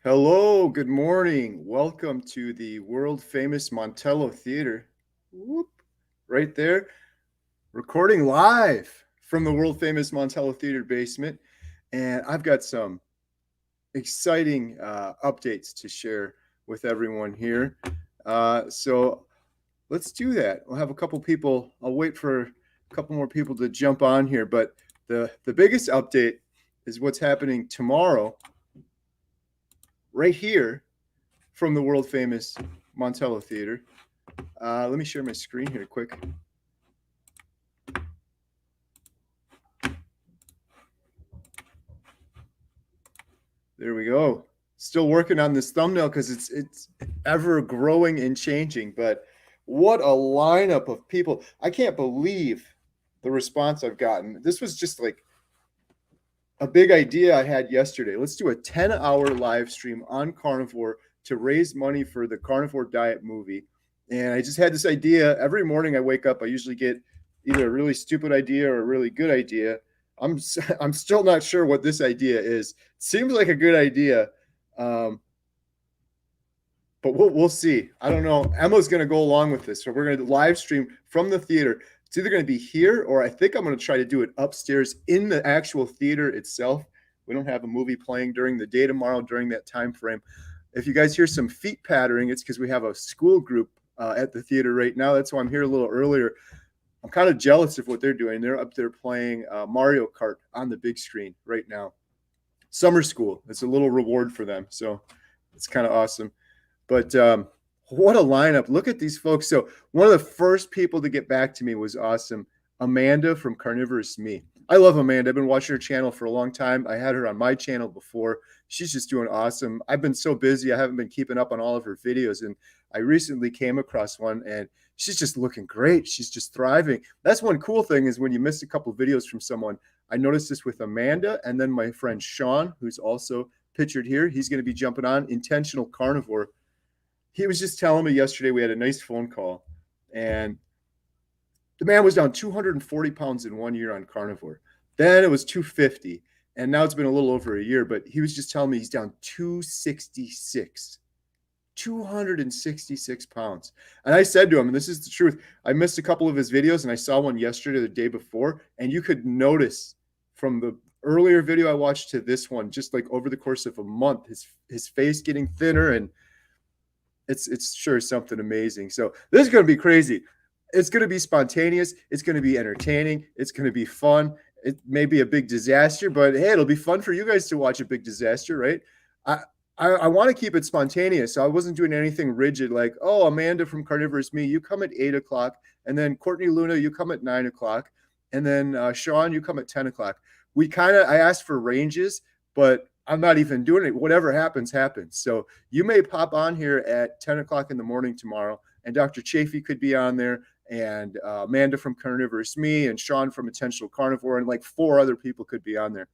Hello, good morning. Welcome to the world famous Montello Theater. Whoop, right there, recording live from the world famous Montello Theater basement. And I've got some exciting updates to share with everyone here. So let's do that. We'll have a couple people, I'll wait for a couple more people to jump on here. But the biggest update is what's happening tomorrow, right here from the world famous Montello Theater. Let me share my screen here quick. There we go. Still working on this thumbnail because it's ever growing and changing. But what a lineup of people! I can't believe the response I've gotten. This was just like a big idea I had yesterday. Let's do a 10-hour live stream on Carnivore to raise money for the Carnivore Diet movie. And I just had this idea. Every morning I wake up, I usually get either a really stupid idea or a really good idea. I'm still not sure what this idea is. It seems like a good idea, but we'll see. I don't know. Emma's going to go along with this, so we're going to live stream from the theater. It's either going to be here or I think I'm going to try to do it upstairs in the actual theater itself. We don't have a movie playing during the day tomorrow during that time frame. If you guys hear some feet pattering, it's because we have a school group at the theater right now. That's why I'm here a little earlier. I'm kind of jealous of what they're doing. They're up there playing Mario Kart on the big screen right now. Summer school. It's a little reward for them. So it's kind of awesome. But what a lineup. Look at these folks. So one of the first people to get back to me was awesome. Amanda from Carnivore Me. I love Amanda. I've been watching her channel for a long time. I had her on my channel before. She's just doing awesome. I've been so busy. I haven't been keeping up on all of her videos. And I recently came across one and she's just looking great. She's just thriving. That's one cool thing is when you miss a couple of videos from someone. I noticed this with Amanda and then my friend Sean, who's also pictured here. He's going to be jumping on Intentional Carnivore. He was just telling me yesterday we had a nice phone call and the man was down 240 pounds in 1 year on Carnivore. Then it was 250 and now it's been a little over a year, but he was just telling me he's down 266 pounds. And I said to him, and this is the truth, I missed a couple of his videos and I saw one yesterday, the day before, and you could notice from the earlier video I watched to this one, just like over the course of a month, his face getting thinner, and it's sure something amazing. So this is going to be crazy. It's going to be spontaneous. It's going to be entertaining. It's going to be fun. It may be a big disaster, but hey, it'll be fun for you guys to watch a big disaster, right? I want to keep it spontaneous. So I wasn't doing anything rigid like, oh, Amanda from Carnivore Me, you come at 8 o'clock. And then Courtney Luna, you come at 9 o'clock. And then Sean, you come at 10 o'clock. I asked for ranges, but I'm not even doing it. Whatever happens, happens. So you may pop on here at 10 o'clock in the morning tomorrow, and Dr. Chafee could be on there, and Amanda from Carnivore Me, and Sean from Intentional Carnivore, and like 4 other people could be on there.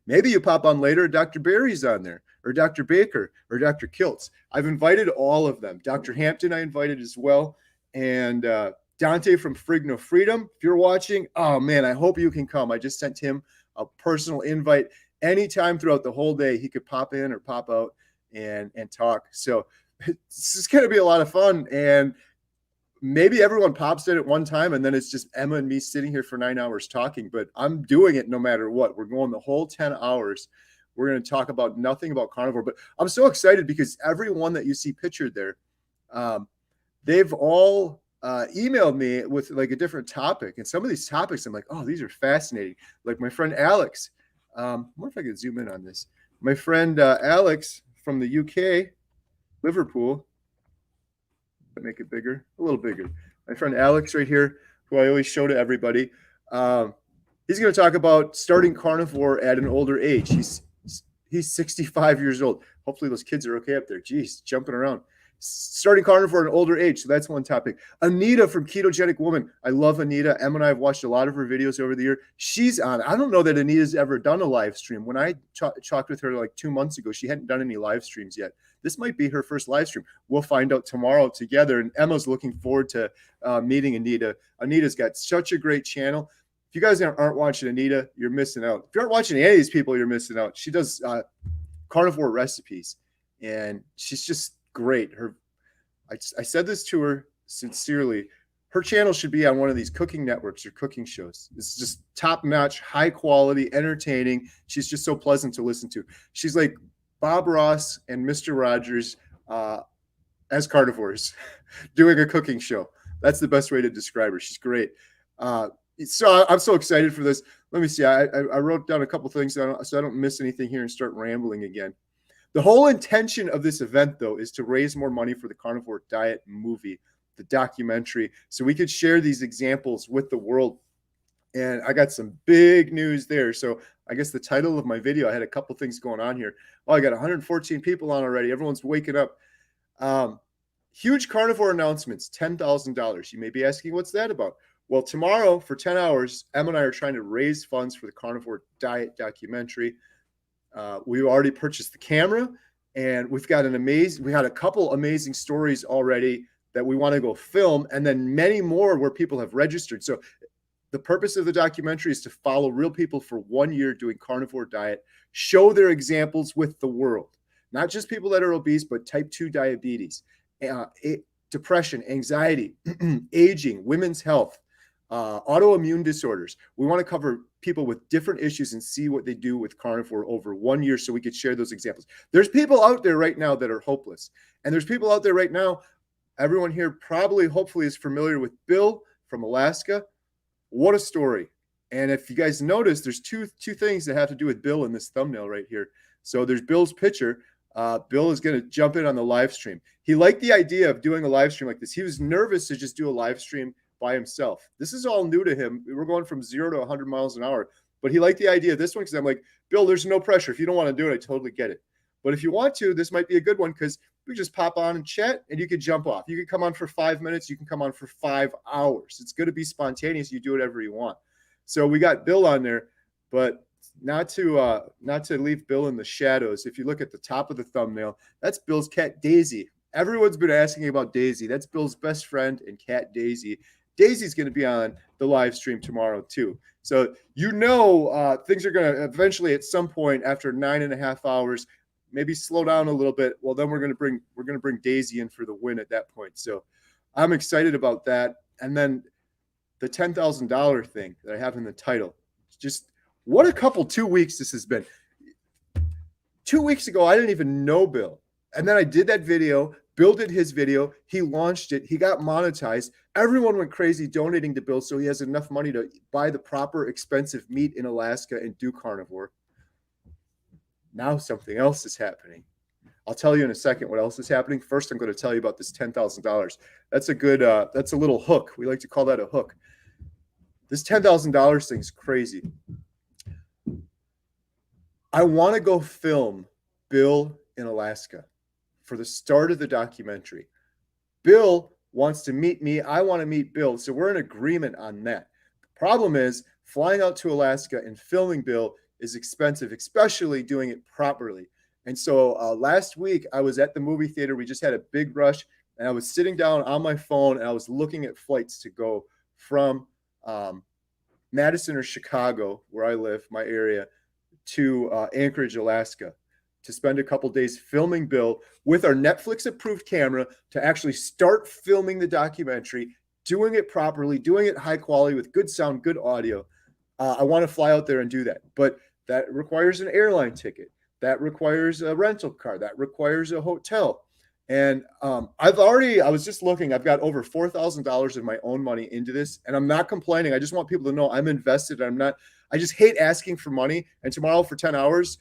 Maybe you pop on later, Dr. Barry's on there, or Dr. Baker, or Dr. Kiltz. I've invited all of them. Dr. Hampton, I invited as well. And Dante from Frigno Freedom, if you're watching, oh man, I hope you can come. I just sent him a personal invite. Anytime throughout the whole day, he could pop in or pop out and talk. So this is going to be a lot of fun. And maybe everyone pops in at one time and then it's just Emma and me sitting here for 9 hours talking, but I'm doing it no matter what. We're going the whole 10 hours. We're going to talk about nothing about Carnivore, but I'm so excited because everyone that you see pictured there, they've all emailed me with like a different topic. And some of these topics, I'm like, oh, these are fascinating. Like my friend Alex, I wonder if I could zoom in on this. My friend Alex from the UK, Liverpool, make it bigger, a little bigger. My friend Alex right here, who I always show to everybody. He's going to talk about starting carnivore at an older age. He's 65 years old. Hopefully those kids are okay up there. Geez, jumping around. Starting carnivore at an older age. So that's one topic. Anita from Ketogenic Woman. I love Anita. Em and I have watched a lot of her videos over the year. She's on. I don't know that Anita's ever done a live stream. When I talked with her like 2 months ago, she hadn't done any live streams yet. This might be her first live stream. We'll find out tomorrow together. And Emma's looking forward to meeting Anita. Anita's got such a great channel. If you guys aren't watching Anita, you're missing out. If you aren't watching any of these people, you're missing out. She does carnivore recipes, and she's just great. I said this to her sincerely. Her channel should be on one of these cooking networks or cooking shows. It's just top notch, high quality, entertaining. She's just so pleasant to listen to. She's like Bob Ross and Mr. Rogers as carnivores doing a cooking show. That's the best way to describe her. She's great. So I'm so excited for this. Let me see. I wrote down a couple things so I don't miss anything here and start rambling again. The whole intention of this event, though, is to raise more money for the Carnivore Diet movie, the documentary, so we could share these examples with the world. And I got some big news there. So I guess the title of my video, I had a couple things going on here. Oh, I got 114 people on already. Everyone's waking up. Huge carnivore announcements, $10,000. You may be asking, what's that about? Well, tomorrow for 10 hours, Em and I are trying to raise funds for the Carnivore Diet documentary. We've already purchased the camera, and we had a couple amazing stories already that we want to go film, and then many more where people have registered. So the purpose of the documentary is to follow real people for 1 year doing carnivore diet, show their examples with the world, not just people that are obese, but type 2 diabetes, depression, anxiety, aging, women's health, autoimmune disorders. We want to cover people with different issues and see what they do with carnivore over 1 year so we could share those examples. There's people out there right now that are hopeless. And there's people out there right now, everyone here probably, hopefully is familiar with Bill from Alaska. What a story. And if you guys notice, there's two things that have to do with Bill in this thumbnail right here. So there's Bill's picture. Bill is going to jump in on the live stream. He liked the idea of doing a live stream like this. He was nervous to just do a live stream by himself. This is all new to him. We're going from 0 to 100 miles an hour. But he liked the idea of this one because I'm like, Bill, there's no pressure. If you don't want to do it, I totally get it. But if you want to, this might be a good one because we just pop on and chat and you could jump off. You can come on for 5 minutes. You can come on for 5 hours. It's going to be spontaneous. You do whatever you want. So we got Bill on there, but not to leave Bill in the shadows. If you look at the top of the thumbnail, that's Bill's cat, Daisy. Everyone's been asking about Daisy. That's Bill's best friend and cat, Daisy. Daisy's going to be on the live stream tomorrow too. So things are going to eventually at some point after 9.5 hours, maybe slow down a little bit. Well, then we're going to bring Daisy in for the win at that point. So I'm excited about that. And then the $10,000 thing that I have in the title, just what a couple 2 weeks this has been. 2 weeks ago, I didn't even know Bill. And then I did that video. Bill did his video. He launched it. He got monetized. Everyone went crazy donating to Bill so he has enough money to buy the proper expensive meat in Alaska and do carnivore. Now something else is happening. I'll tell you in a second what else is happening. First, I'm going to tell you about this $10,000. That's a good, that's a little hook. We like to call that a hook. This $10,000 thing's crazy. I want to go film Bill in Alaska for the start of the documentary. Bill wants to meet me. I want to meet Bill. So we're in agreement on that. The problem is flying out to Alaska and filming Bill is expensive, especially doing it properly. And so last week I was at the movie theater. We just had a big rush and I was sitting down on my phone and I was looking at flights to go from Madison or Chicago, where I live, my area, to Anchorage, Alaska, to spend a couple days filming Bill with our Netflix approved camera to actually start filming the documentary, doing it properly, doing it high quality with good sound, good audio. I want to fly out there and do that, but that requires an airline ticket. That requires a rental car. That requires a hotel. And I was just looking, I've got over $4,000 of my own money into this, and I'm not complaining. I just want people to know I'm invested. I just hate asking for money. And tomorrow for 10 hours,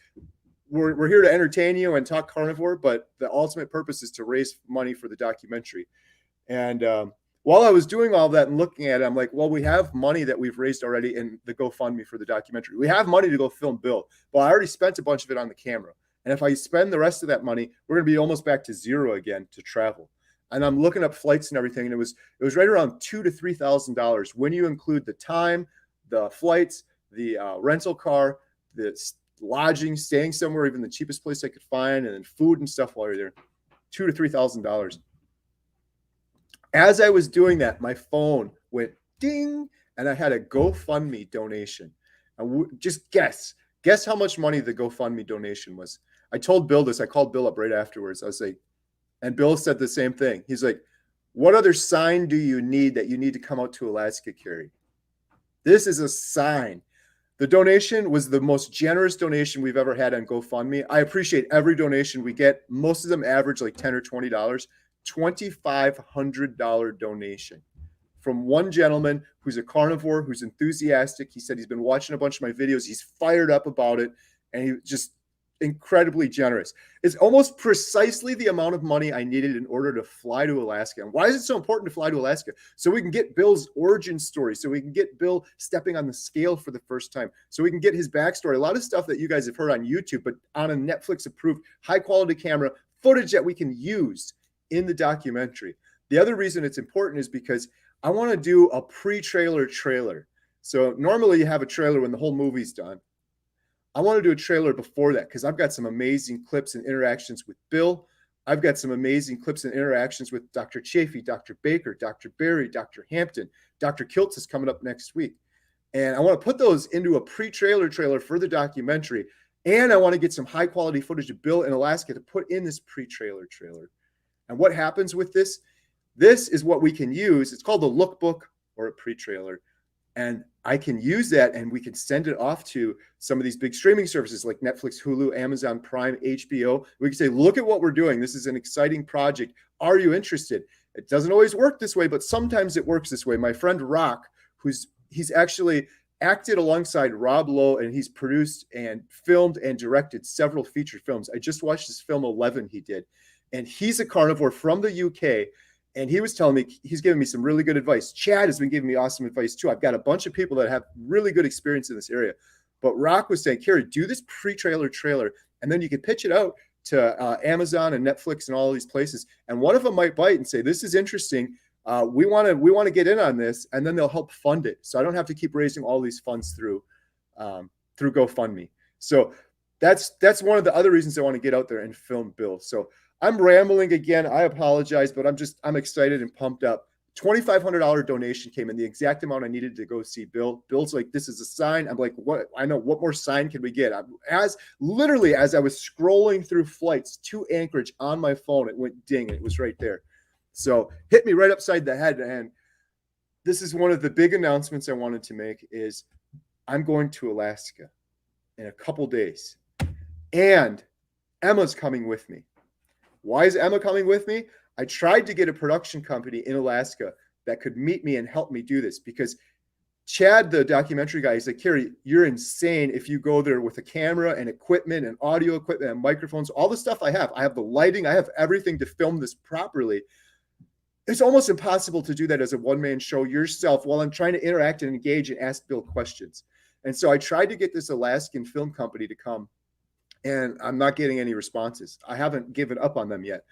we're here to entertain you and talk carnivore, but the ultimate purpose is to raise money for the documentary. And while I was doing all that and looking at it, I'm like, well, we have money that we've raised already in the GoFundMe for the documentary. We have money to go film Bill. Well, I already spent a bunch of it on the camera. And if I spend the rest of that money, we're going to be almost back to zero again to travel. And I'm looking up flights and everything, and it was right around $2,000 to $3,000 when you include the time, the flights, the rental car, the lodging, staying somewhere, even the cheapest place I could find, and then food and stuff while you're there. $2,000 to $3,000. As I was doing that, my phone went ding, and I had a GoFundMe donation. And just guess Guess how much money the GoFundMe donation was? I told Bill this. I called Bill up right afterwards. I was like, and Bill said the same thing. He's like, what other sign do you need that you need to come out to Alaska, Carrie? This is a sign. The donation was the most generous donation we've ever had on GoFundMe. I appreciate every donation we get. Most of them average like $10 or $20. $2,500 donation from one gentleman who's a carnivore, who's enthusiastic. He said he's been watching a bunch of my videos. He's fired up about it, and he just incredibly generous. It's almost precisely the amount of money I needed in order to fly to Alaska. And why is it so important to fly to Alaska? So we can get Bill's origin story, so we can get Bill stepping on the scale for the first time, so we can get his backstory. A lot of stuff that you guys have heard on YouTube, but on a Netflix approved high quality camera footage that we can use in the documentary. The other reason it's important is because I want to do a pre-trailer trailer. So normally you have a trailer when the whole movie's done. I want to do a trailer before that because I've got some amazing clips and interactions with Bill. I've got some amazing clips and interactions with Dr. Chafee, Dr. Baker, Dr. Berry, Dr. Hampton. Dr. Kiltz is coming up next week. And I want to put those into a pre-trailer trailer for the documentary. And I want to get some high quality footage of Bill in Alaska to put in this pre-trailer trailer. And what happens with this? This is what we can use. It's called a lookbook or a pre-trailer. And I can use that and we can send it off to some of these big streaming services like Netflix, Hulu, Amazon Prime, HBO. We can say, look at what we're doing. This is an exciting project. Are you interested? It doesn't always work this way, but sometimes it works this way. My friend Rock, he's actually acted alongside Rob Lowe, and he's produced and filmed and directed several feature films. I just watched his film 11 he did. And he's a carnivore from the UK. And he was telling me, he's giving me some really good advice. Chad has been giving me awesome advice too. I've got a bunch of people that have really good experience in this area. But Rock was saying, Carrie, do this pre-trailer trailer, and then you can pitch it out to Amazon and Netflix and all these places. And one of them might bite and say, this is interesting. We want to get in on this, and then they'll help fund it. So I don't have to keep raising all these funds through GoFundMe. So that's one of the other reasons I want to get out there and film Bill. So I'm rambling again. I apologize, but I'm excited and pumped up. $2,500 donation came in, the exact amount I needed to go see Bill. Bill's like, this is a sign. I'm like, what? I know. What more sign can we get? As I was scrolling through flights to Anchorage on my phone, it went ding, and it was right there. So hit me right upside the head. And this is one of the big announcements I wanted to make is I'm going to Alaska in a couple days, and Emma's coming with me. Why is Emma coming with me? I tried to get a production company in Alaska that could meet me and help me do this, because Chad, the documentary guy, he's like, Carrie, you're insane if you go there with a camera and equipment and audio equipment and microphones, all the stuff I have. I have the lighting. I have everything to film this properly. It's almost impossible to do that as a one-man show yourself while I'm trying to interact and engage and ask Bill questions. And so I tried to get this Alaskan film company to come, and I'm not getting any responses. I haven't given up on them yet.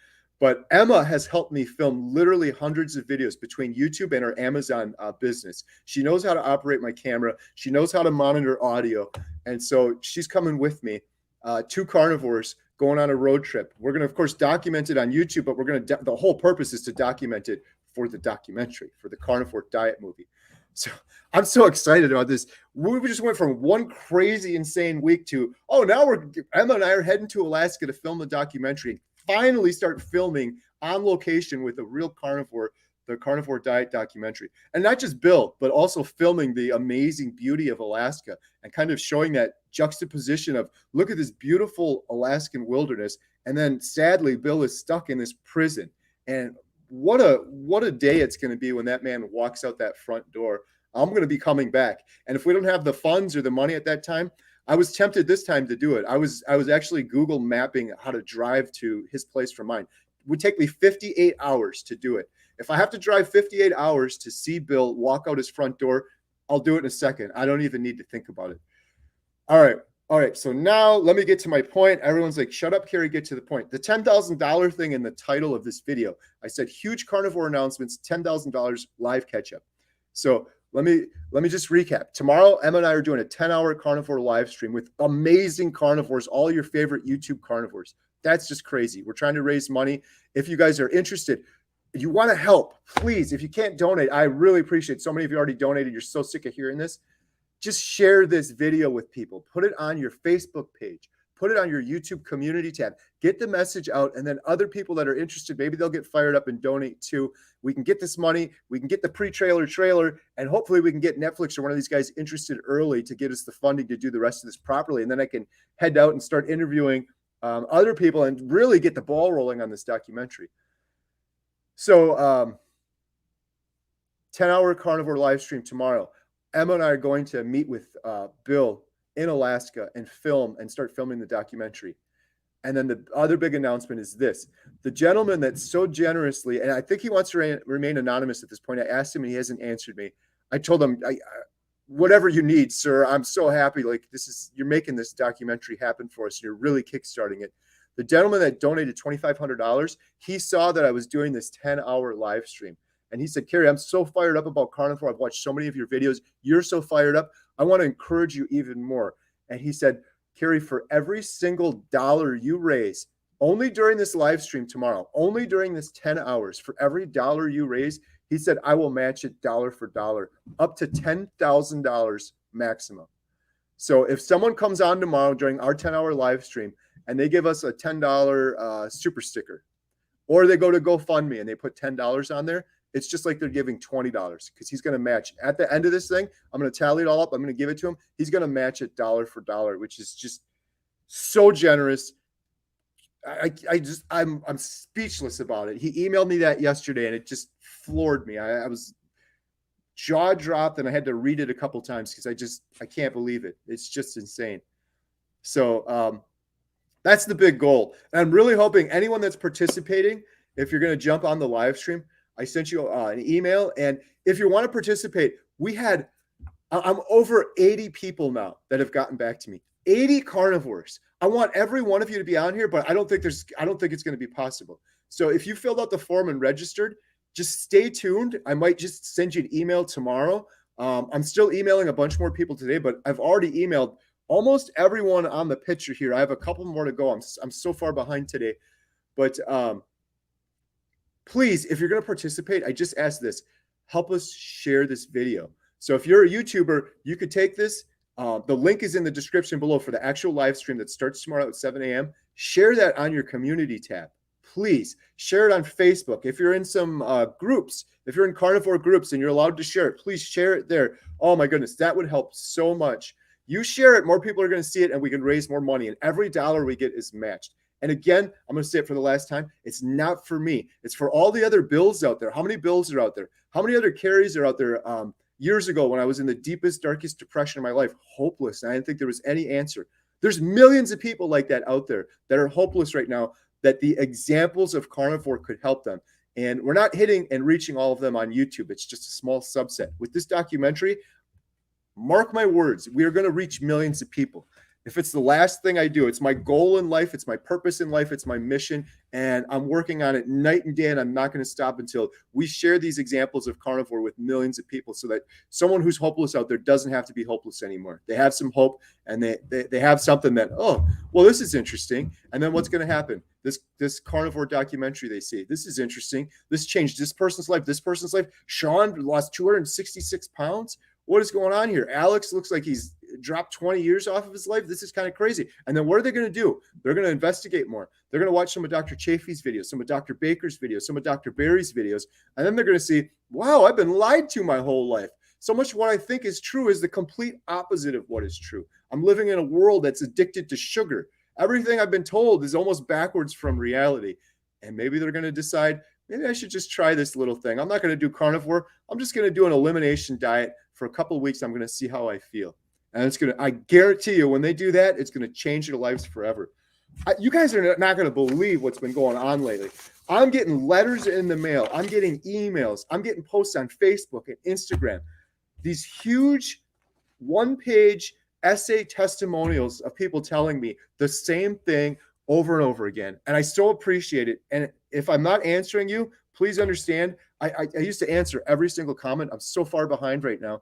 But Emma has helped me film literally hundreds of videos between YouTube and her Amazon business. She knows how to operate my camera. She knows how to monitor audio. And so she's coming with me, two carnivores going on a road trip. We're going to, of course, document it on YouTube, but we're going to, the whole purpose is to document it for the documentary, for the Carnivore Diet movie. So I'm so excited about this. We just went from one crazy, insane week to, now Emma and I are heading to Alaska to film the documentary, finally start filming on location with a real carnivore, the Carnivore Diet documentary. And not just Bill, but also filming the amazing beauty of Alaska and kind of showing that juxtaposition of, look at this beautiful Alaskan wilderness. And then sadly, Bill is stuck in this prison. And what a day it's going to be when that man walks out that front door. I'm going to be coming back. And if we don't have the funds or the money at that time, I was tempted this time to do it. I was actually Google mapping how to drive to his place from mine. It would take me 58 hours to do it. If I have to drive 58 hours to see Bill walk out his front door, I'll do it in a second. I don't even need to think about it. All right. So now let me get to my point. Everyone's like, shut up, Carrie, get to the point. The $10,000 thing in the title of this video, I said huge carnivore announcements, $10,000 live catch-up. So let me just recap. Tomorrow, Emma and I are doing a 10-hour carnivore live stream with amazing carnivores, all your favorite YouTube carnivores. That's just crazy. We're trying to raise money. If you guys are interested, if you want to help, please, if you can't donate, I really appreciate it. So many of you already donated. You're so sick of hearing this. just share this video with people. Put it on your Facebook page. Put it on your YouTube community tab. Get the message out, and then other people that are interested, maybe they'll get fired up and donate too. We can get this money. We can get the trailer, and hopefully we can get Netflix or one of these guys interested early to get us the funding to do the rest of this properly. And then I can head out and start interviewing other people and really get the ball rolling on this documentary. So 10-hour carnivore live stream tomorrow. Emma and I are going to meet with Bill in Alaska and start filming the documentary. And then the other big announcement is this. The gentleman that so generously, and I think he wants to remain anonymous at this point. I asked him and he hasn't answered me. I told him, whatever you need, sir, I'm so happy. Like, you're making this documentary happen for us. You're really kickstarting it. The gentleman that donated $2,500, he saw that I was doing this 10-hour live stream. And he said, Kerry, I'm so fired up about carnivore. I've watched so many of your videos. You're so fired up. I want to encourage you even more. And he said, Kerry, for every single dollar you raise, only during this live stream tomorrow, only during this 10 hours, for every dollar you raise, he said, I will match it dollar for dollar, up to $10,000 maximum. So if someone comes on tomorrow during our 10-hour live stream and they give us a $10 super sticker, or they go to GoFundMe and they put $10 on there, it's just like they're giving $20 because he's going to match at the end of this thing. I'm going to tally it all up. I'm going to give it to him. He's going to match it dollar for dollar, which is just so generous. I'm speechless about it. He emailed me that yesterday and it just floored me. I was jaw dropped and I had to read it a couple times because I can't believe it. It's just insane. So that's the big goal. And I'm really hoping anyone that's participating, if you're going to jump on the live stream, I sent you an email. And if you want to participate, I'm over 80 people now that have gotten back to me. 80 carnivores. I want every one of you to be on here, but I don't think it's going to be possible. So if you filled out the form and registered, just stay tuned. I might just send you an email tomorrow. I'm still emailing a bunch more people today, but I've already emailed almost everyone on the picture here. I have a couple more to go. I'm so far behind today, but please, if you're going to participate, I just ask this, help us share this video. So if you're a YouTuber, you could take this. The link is in the description below for the actual live stream that starts tomorrow at 7 a.m. Share that on your community tab. Please share it on Facebook. If you're in some groups, if you're in carnivore groups and you're allowed to share it, please share it there. Oh my goodness, that would help so much. You share it, more people are going to see it, and we can raise more money. And every dollar we get is matched. And again, I'm going to say it for the last time. It's not for me. It's for all the other Bills out there. How many Bills are out there? How many other Carries are out there? Years ago, when I was in the deepest, darkest depression of my life, hopeless, and I didn't think there was any answer. There's millions of people like that out there that are hopeless right now, that the examples of carnivore could help them. And we're not hitting and reaching all of them on YouTube. It's just a small subset. With this documentary, mark my words, we are going to reach millions of people. If it's the last thing I do, it's my goal in life, it's my purpose in life, it's my mission, and I'm working on it night and day, and I'm not going to stop until we share these examples of carnivore with millions of people so that someone who's hopeless out there doesn't have to be hopeless anymore. They have some hope, and they have something that, oh, well, this is interesting. And then what's going to happen? This carnivore documentary they see, this is interesting. This changed this person's life, this person's life. Sean lost 266 pounds. What is going on here? Alex looks like he's dropped 20 years off of his life. This is kind of crazy. And then what are they going to do? They're going to investigate more. They're going to watch some of Dr. Chafee's videos, some of Dr. Baker's videos, some of Dr. Barry's videos. And then they're going to see, wow, I've been lied to my whole life. So much of what I think is true is the complete opposite of what is true. I'm living in a world that's addicted to sugar. Everything I've been told is almost backwards from reality. And maybe they're going to decide, maybe I should just try this little thing. I'm not going to do carnivore. I'm just going to do an elimination diet for a couple of weeks. I'm going to see how I feel. And I guarantee you, when they do that, it's going to change their lives forever. You guys are not going to believe what's been going on lately. I'm getting letters in the mail. I'm getting emails. I'm getting posts on Facebook and Instagram. These huge one-page essay testimonials of people telling me the same thing over and over again. And I so appreciate it. And if I'm not answering you, please understand, I used to answer every single comment. I'm so far behind right now.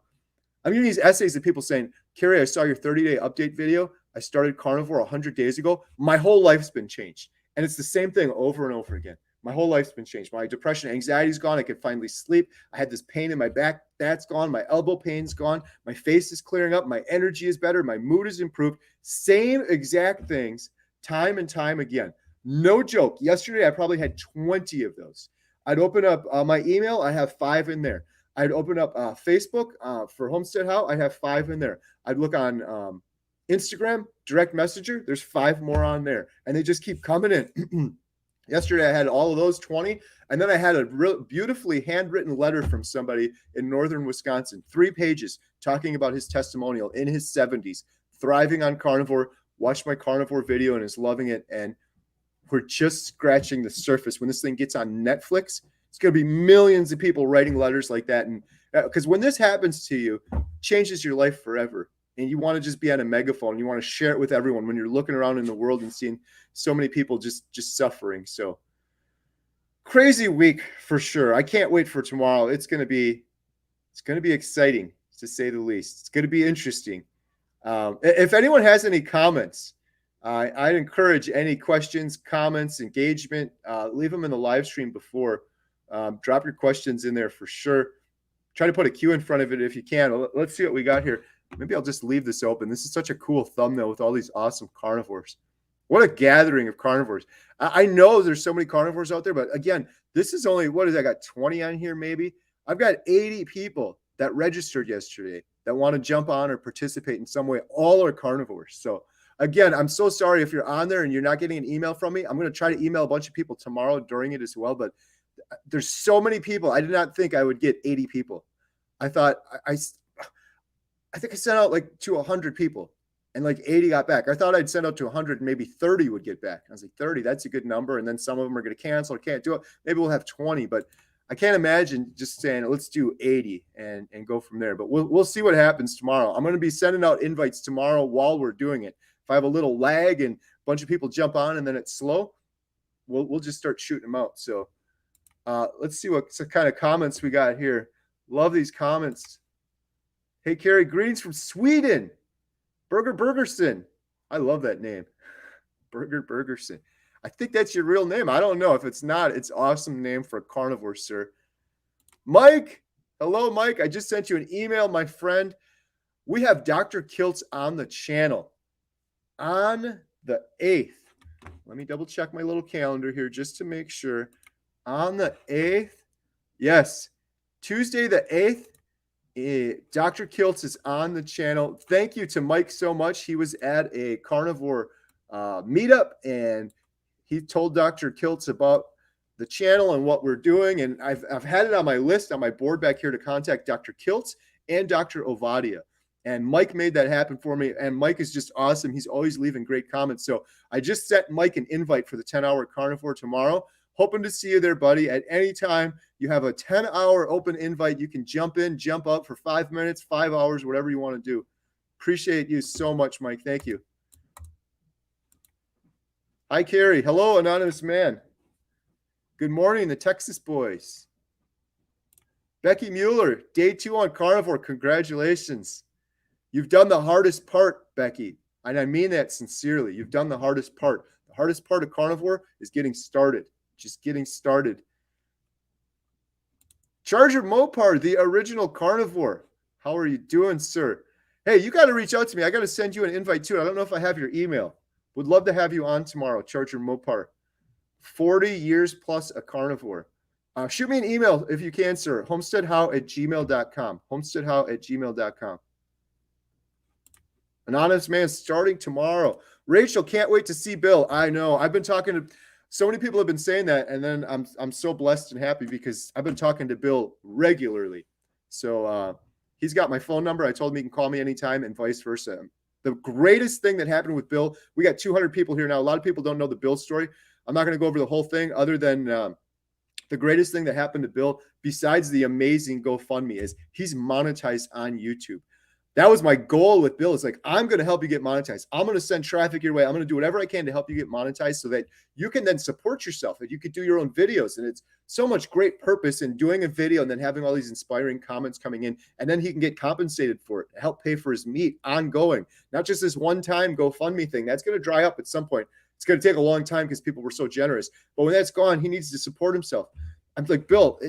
I'm getting these essays of people saying, Kerry, I saw your 30-day update video. I started carnivore 100 days ago. My whole life's been changed. And it's the same thing over and over again. My whole life's been changed. My depression, anxiety's gone. I could finally sleep. I had this pain in my back. That's gone. My elbow pain's gone. My face is clearing up. My energy is better. My mood is improved. Same exact things time and time again. No joke. Yesterday, I probably had 20 of those. I'd open up my email. I have 5 in there. I'd open up Facebook for Homestead How. I have 5 in there. I'd look on Instagram, direct messenger. There's 5 more on there. And they just keep coming in. Yesterday, I had all of those 20. And then I had a real beautifully handwritten letter from somebody in northern Wisconsin, 3 pages, talking about his testimonial in his 70s, thriving on carnivore, watched my carnivore video and is loving it. And we're just scratching the surface. When this thing gets on Netflix, it's going to be millions of people writing letters like that. And because when this happens to you, it changes your life forever. And you want to just be on a megaphone. You want to share it with everyone when you're looking around in the world and seeing so many people just suffering. So crazy week for sure. I can't wait for tomorrow. It's going to be exciting, to say the least. It's going to be interesting. If anyone has any comments, I'd encourage any questions, comments, engagement. Leave them in the live stream before. Drop your questions in there for sure. Try to put a Q in front of it if you can. Let's see what we got here. Maybe I'll just leave this open. This is such a cool thumbnail with all these awesome carnivores. What a gathering of carnivores. I know there's so many carnivores out there, but again, this is only, what is, I got 20 on here maybe? I've got 80 people that registered yesterday that want to jump on or participate in some way. All are carnivores. So again, I'm so sorry if you're on there and you're not getting an email from me. I'm going to try to email a bunch of people tomorrow during it as well, but there's so many people. I did not think I would get 80 people. I thought I think I sent out like to 100 people and like 80 got back. I thought I'd send out to 100 and maybe 30 would get back. I was like, 30, that's a good number. And then some of them are going to cancel or can't do it. Maybe we'll have 20, but I can't imagine just saying, let's do 80 and go from there. But we'll see what happens tomorrow. I'm going to be sending out invites tomorrow while we're doing it. If I have a little lag and a bunch of people jump on and then it's slow, we'll just start shooting them out. So let's see what kind of comments we got here. Love these comments. Hey, Carrie, greetings from Sweden. Burger Bergerson. I love that name. Burger Bergerson. I think that's your real name. I don't know. If it's not, it's an awesome name for a carnivore, sir. Mike. Hello, Mike. I just sent you an email, my friend. We have Dr. Kiltz on the channel on the 8th. Let me double check my little calendar here just to make sure. On the 8th. Yes. Tuesday the 8th. Dr. Kiltz is on the channel. Thank you to Mike so much. He was at a carnivore meetup and he told Dr. Kiltz about the channel and what we're doing. And I've had it on my list on my board back here to contact Dr. Kiltz and Dr. Ovadia. And Mike made that happen for me. And Mike is just awesome. He's always leaving great comments. So I just sent Mike an invite for the 10-hour carnivore tomorrow. Hoping to see you there, buddy. At any time, you have a 10-hour open invite. You can jump in, jump out for 5 minutes, 5 hours, whatever you want to do. Appreciate you so much, Mike. Thank you. Hi, Carrie. Hello, anonymous man. Good morning, the Texas boys. Becky Mueller, day 2 on carnivore. Congratulations. You've done the hardest part, Becky. And I mean that sincerely. You've done the hardest part. The hardest part of carnivore is getting started. Just getting started. Charger Mopar, the original carnivore. How are you doing, sir? Hey, you got to reach out to me. I got to send you an invite too. I don't know if I have your email. Would love to have you on tomorrow, Charger Mopar. 40 years plus a carnivore. Shoot me an email if you can, sir. homesteadhow@gmail.com. homesteadhow@gmail.com. Anonymous man starting tomorrow. Rachel, can't wait to see Bill. I know. I've been talking to so many people have been saying that, and then I'm so blessed and happy because I've been talking to Bill regularly. So he's got my phone number. I told him he can call me anytime and vice versa. The greatest thing that happened with Bill, we got 200 people here now. A lot of people don't know the Bill story. I'm not going to go over the whole thing other than the greatest thing that happened to Bill, besides the amazing GoFundMe, is he's monetized on YouTube. That was my goal with Bill. It's like, I'm going to help you get monetized. I'm going to send traffic your way. I'm going to do whatever I can to help you get monetized so that you can then support yourself and you could do your own videos. And it's so much great purpose in doing a video and then having all these inspiring comments coming in. And then he can get compensated for it, help pay for his meat ongoing, not just this one-time GoFundMe thing. That's going to dry up at some point. It's going to take a long time because people were so generous. But when that's gone, he needs to support himself. I'm like, Bill,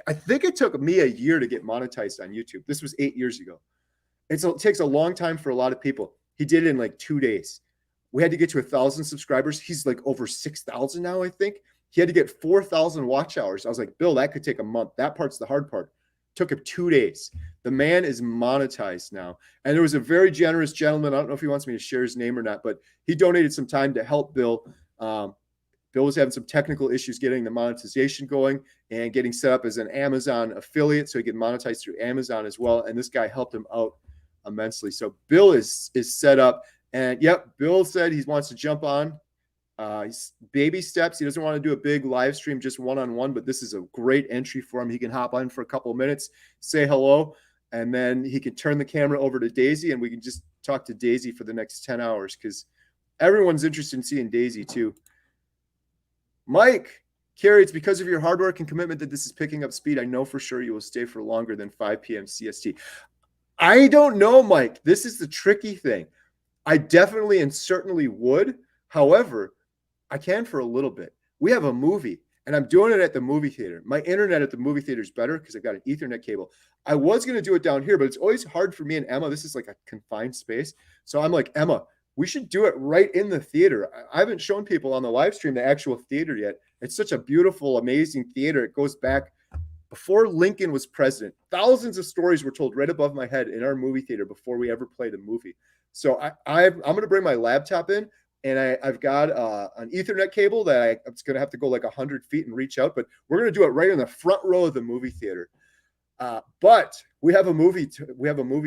I think it took me a year to get monetized on YouTube. This was 8 years ago. It takes a long time for a lot of people. He did it in like 2 days. We had to get to 1,000 subscribers. He's like over 6,000 now, I think. He had to get 4,000 watch hours. I was like, Bill, that could take a month. That part's the hard part. Took him 2 days. The man is monetized now. And there was a very generous gentleman. I don't know if he wants me to share his name or not, but he donated some time to help Bill. Bill was having some technical issues getting the monetization going and getting set up as an Amazon affiliate so he could monetize through Amazon as well. And this guy helped him out immensely. So Bill is set up. And yep, Bill said he wants to jump on. Baby steps. He doesn't want to do a big live stream just one-on-one, but this is a great entry for him. He can hop on for a couple of minutes, say hello, and then he can turn the camera over to Daisy and we can just talk to Daisy for the next 10 hours because everyone's interested in seeing Daisy too. Mike, Carrie, it's because of your hard work and commitment that this is picking up speed. I know for sure you will stay for longer than 5 p.m. CST. I don't know, Mike. This is the tricky thing. I definitely and certainly would. However, I can for a little bit. We have a movie, and I'm doing it at the movie theater. My internet at the movie theater is better because I've got an Ethernet cable. I was going to do it down here, but it's always hard for me and Emma. This is like a confined space. So I'm like, Emma, we should do it right in the theater. I haven't shown people on the live stream the actual theater yet. It's such a beautiful, amazing theater. It goes back before Lincoln was president. Thousands of stories were told right above my head in our movie theater before we ever played a movie. So I'm going to bring my laptop in, and I've got an Ethernet cable that I'm going to have to go like 100 feet and reach out, but we're going to do it right in the front row of the movie theater. But we have a movie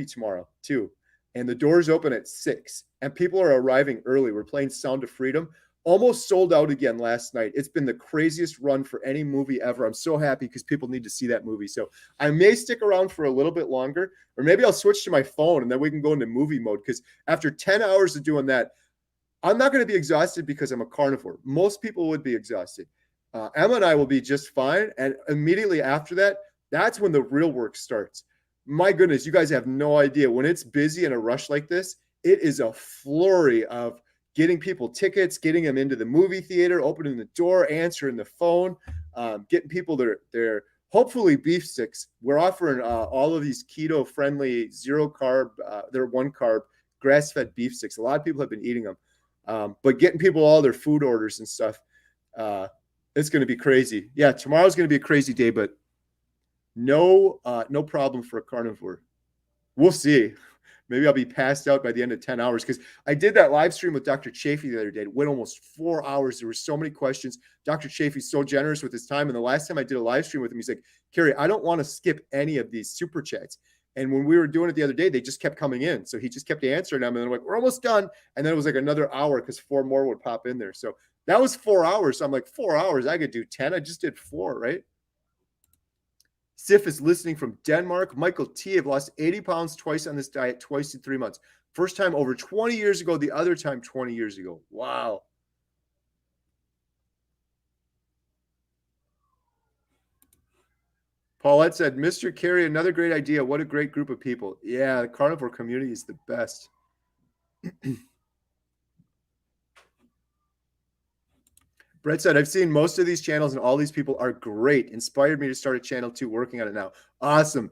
tomorrow too, and the doors open at 6, and people are arriving early. We're playing Sound of Freedom. Almost sold out again last night. It's been the craziest run for any movie ever. I'm so happy because people need to see that movie. So I may stick around for a little bit longer, or maybe I'll switch to my phone and then we can go into movie mode. Because after 10 hours of doing that, I'm not going to be exhausted because I'm a carnivore. Most people would be exhausted. Emma and I will be just fine. And immediately after that, that's when the real work starts. My goodness, you guys have no idea. When it's busy in a rush like this, it is a flurry of getting people tickets, getting them into the movie theater, opening the door, answering the phone, getting people their hopefully beef sticks. We're offering all of these keto-friendly, zero carb, they're 1 carb, grass-fed beef sticks. A lot of people have been eating them, but getting people all their food orders and stuff, it's going to be crazy. Yeah, tomorrow's going to be a crazy day, but no problem for a carnivore. We'll see. Maybe I'll be passed out by the end of 10 hours because I did that live stream with Dr. Chafee the other day. It went almost 4 hours. There were so many questions. Dr. Chafee's so generous with his time. And the last time I did a live stream with him, he's like, Carrie, I don't want to skip any of these super chats. And when we were doing it the other day, they just kept coming in. So he just kept answering them. And they're like, we're almost done. And then it was like another hour because 4 more would pop in there. So that was 4 hours. So I'm like, 4 hours, I could do 10. I just did 4, right? Sif is listening from Denmark. Michael T. I've lost 80 pounds twice on this diet, twice in 3 months. First time over 20 years ago, the other time 20 years ago. Wow. Paulette said, Mr. Carey, another great idea. What a great group of people. Yeah, the carnivore community is the best. Brett said, I've seen most of these channels and all these people are great. Inspired me to start a channel too, working on it now. Awesome.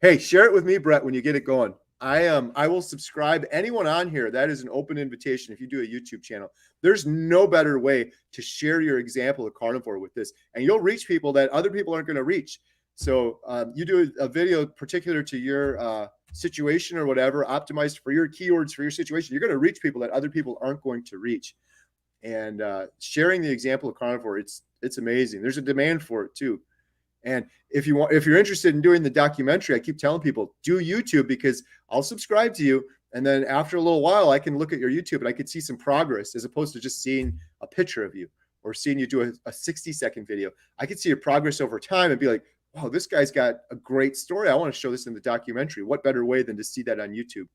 Hey, share it with me, Brett, when you get it going. I will subscribe. Anyone on here, that is an open invitation if you do a YouTube channel. There's no better way to share your example of carnivore with this. And you'll reach people that other people aren't going to reach. So you do a video particular to your situation or whatever, optimized for your keywords, for your situation. You're going to reach people that other people aren't going to reach. And sharing the example of carnivore, it's amazing. There's a demand for it too. And if you're interested in doing the documentary, I keep telling people, do YouTube because I'll subscribe to you. And then after a little while, I can look at your YouTube and I could see some progress as opposed to just seeing a picture of you or seeing you do a 60-second video. I could see your progress over time and be like, wow, this guy's got a great story. I want to show this in the documentary. What better way than to see that on YouTube?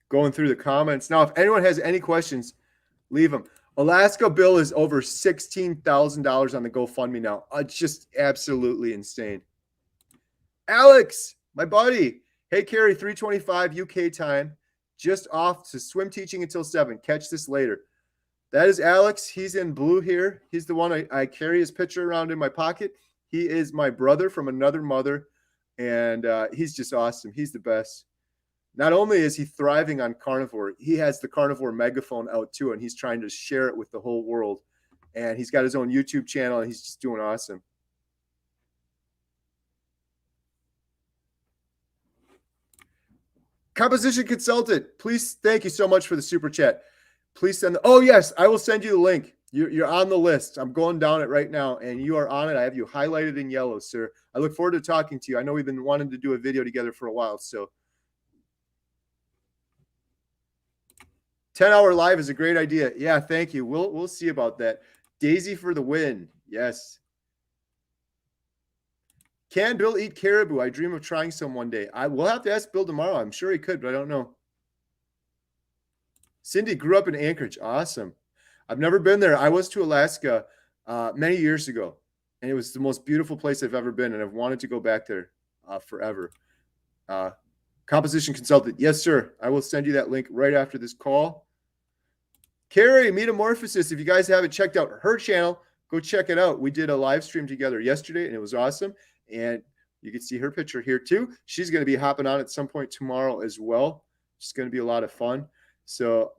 Going through the comments. Now, if anyone has any questions, leave them. Alaska Bill is over $16,000 on the GoFundMe now. It's just absolutely insane. Alex, my buddy. Hey, Carrie, 3:25 UK time. Just off to swim teaching until 7. Catch this later. That is Alex. He's in blue here. He's the one I carry his picture around in my pocket. He is my brother from another mother, and he's just awesome. He's the best. Not only is he thriving on carnivore, he has the carnivore megaphone out too, and he's trying to share it with the whole world. And he's got his own YouTube channel, and he's just doing awesome. Composition consultant, please, thank you so much for the super chat. Please send oh yes, I will send you the link. You're on the list. I'm going down it right now, and you are on it. I have you highlighted in yellow, sir. I look forward to talking to you. I know we've been wanting to do a video together for a while, so 10-hour live is a great idea. Yeah, thank you. We'll see about that. Daisy for the win. Yes. Can Bill eat caribou? I dream of trying some one day. I will have to ask Bill tomorrow. I'm sure he could, but I don't know. Cindy grew up in Anchorage. Awesome. I've never been there. I was to Alaska many years ago, and it was the most beautiful place I've ever been, and I've wanted to go back there forever. Composition consultant. Yes, sir. I will send you that link right after this call. Carrie, Metamorphosis. If you guys haven't checked out her channel, go check it out. We did a live stream together yesterday, and it was awesome. And you can see her picture here too. She's going to be hopping on at some point tomorrow as well. It's going to be a lot of fun. So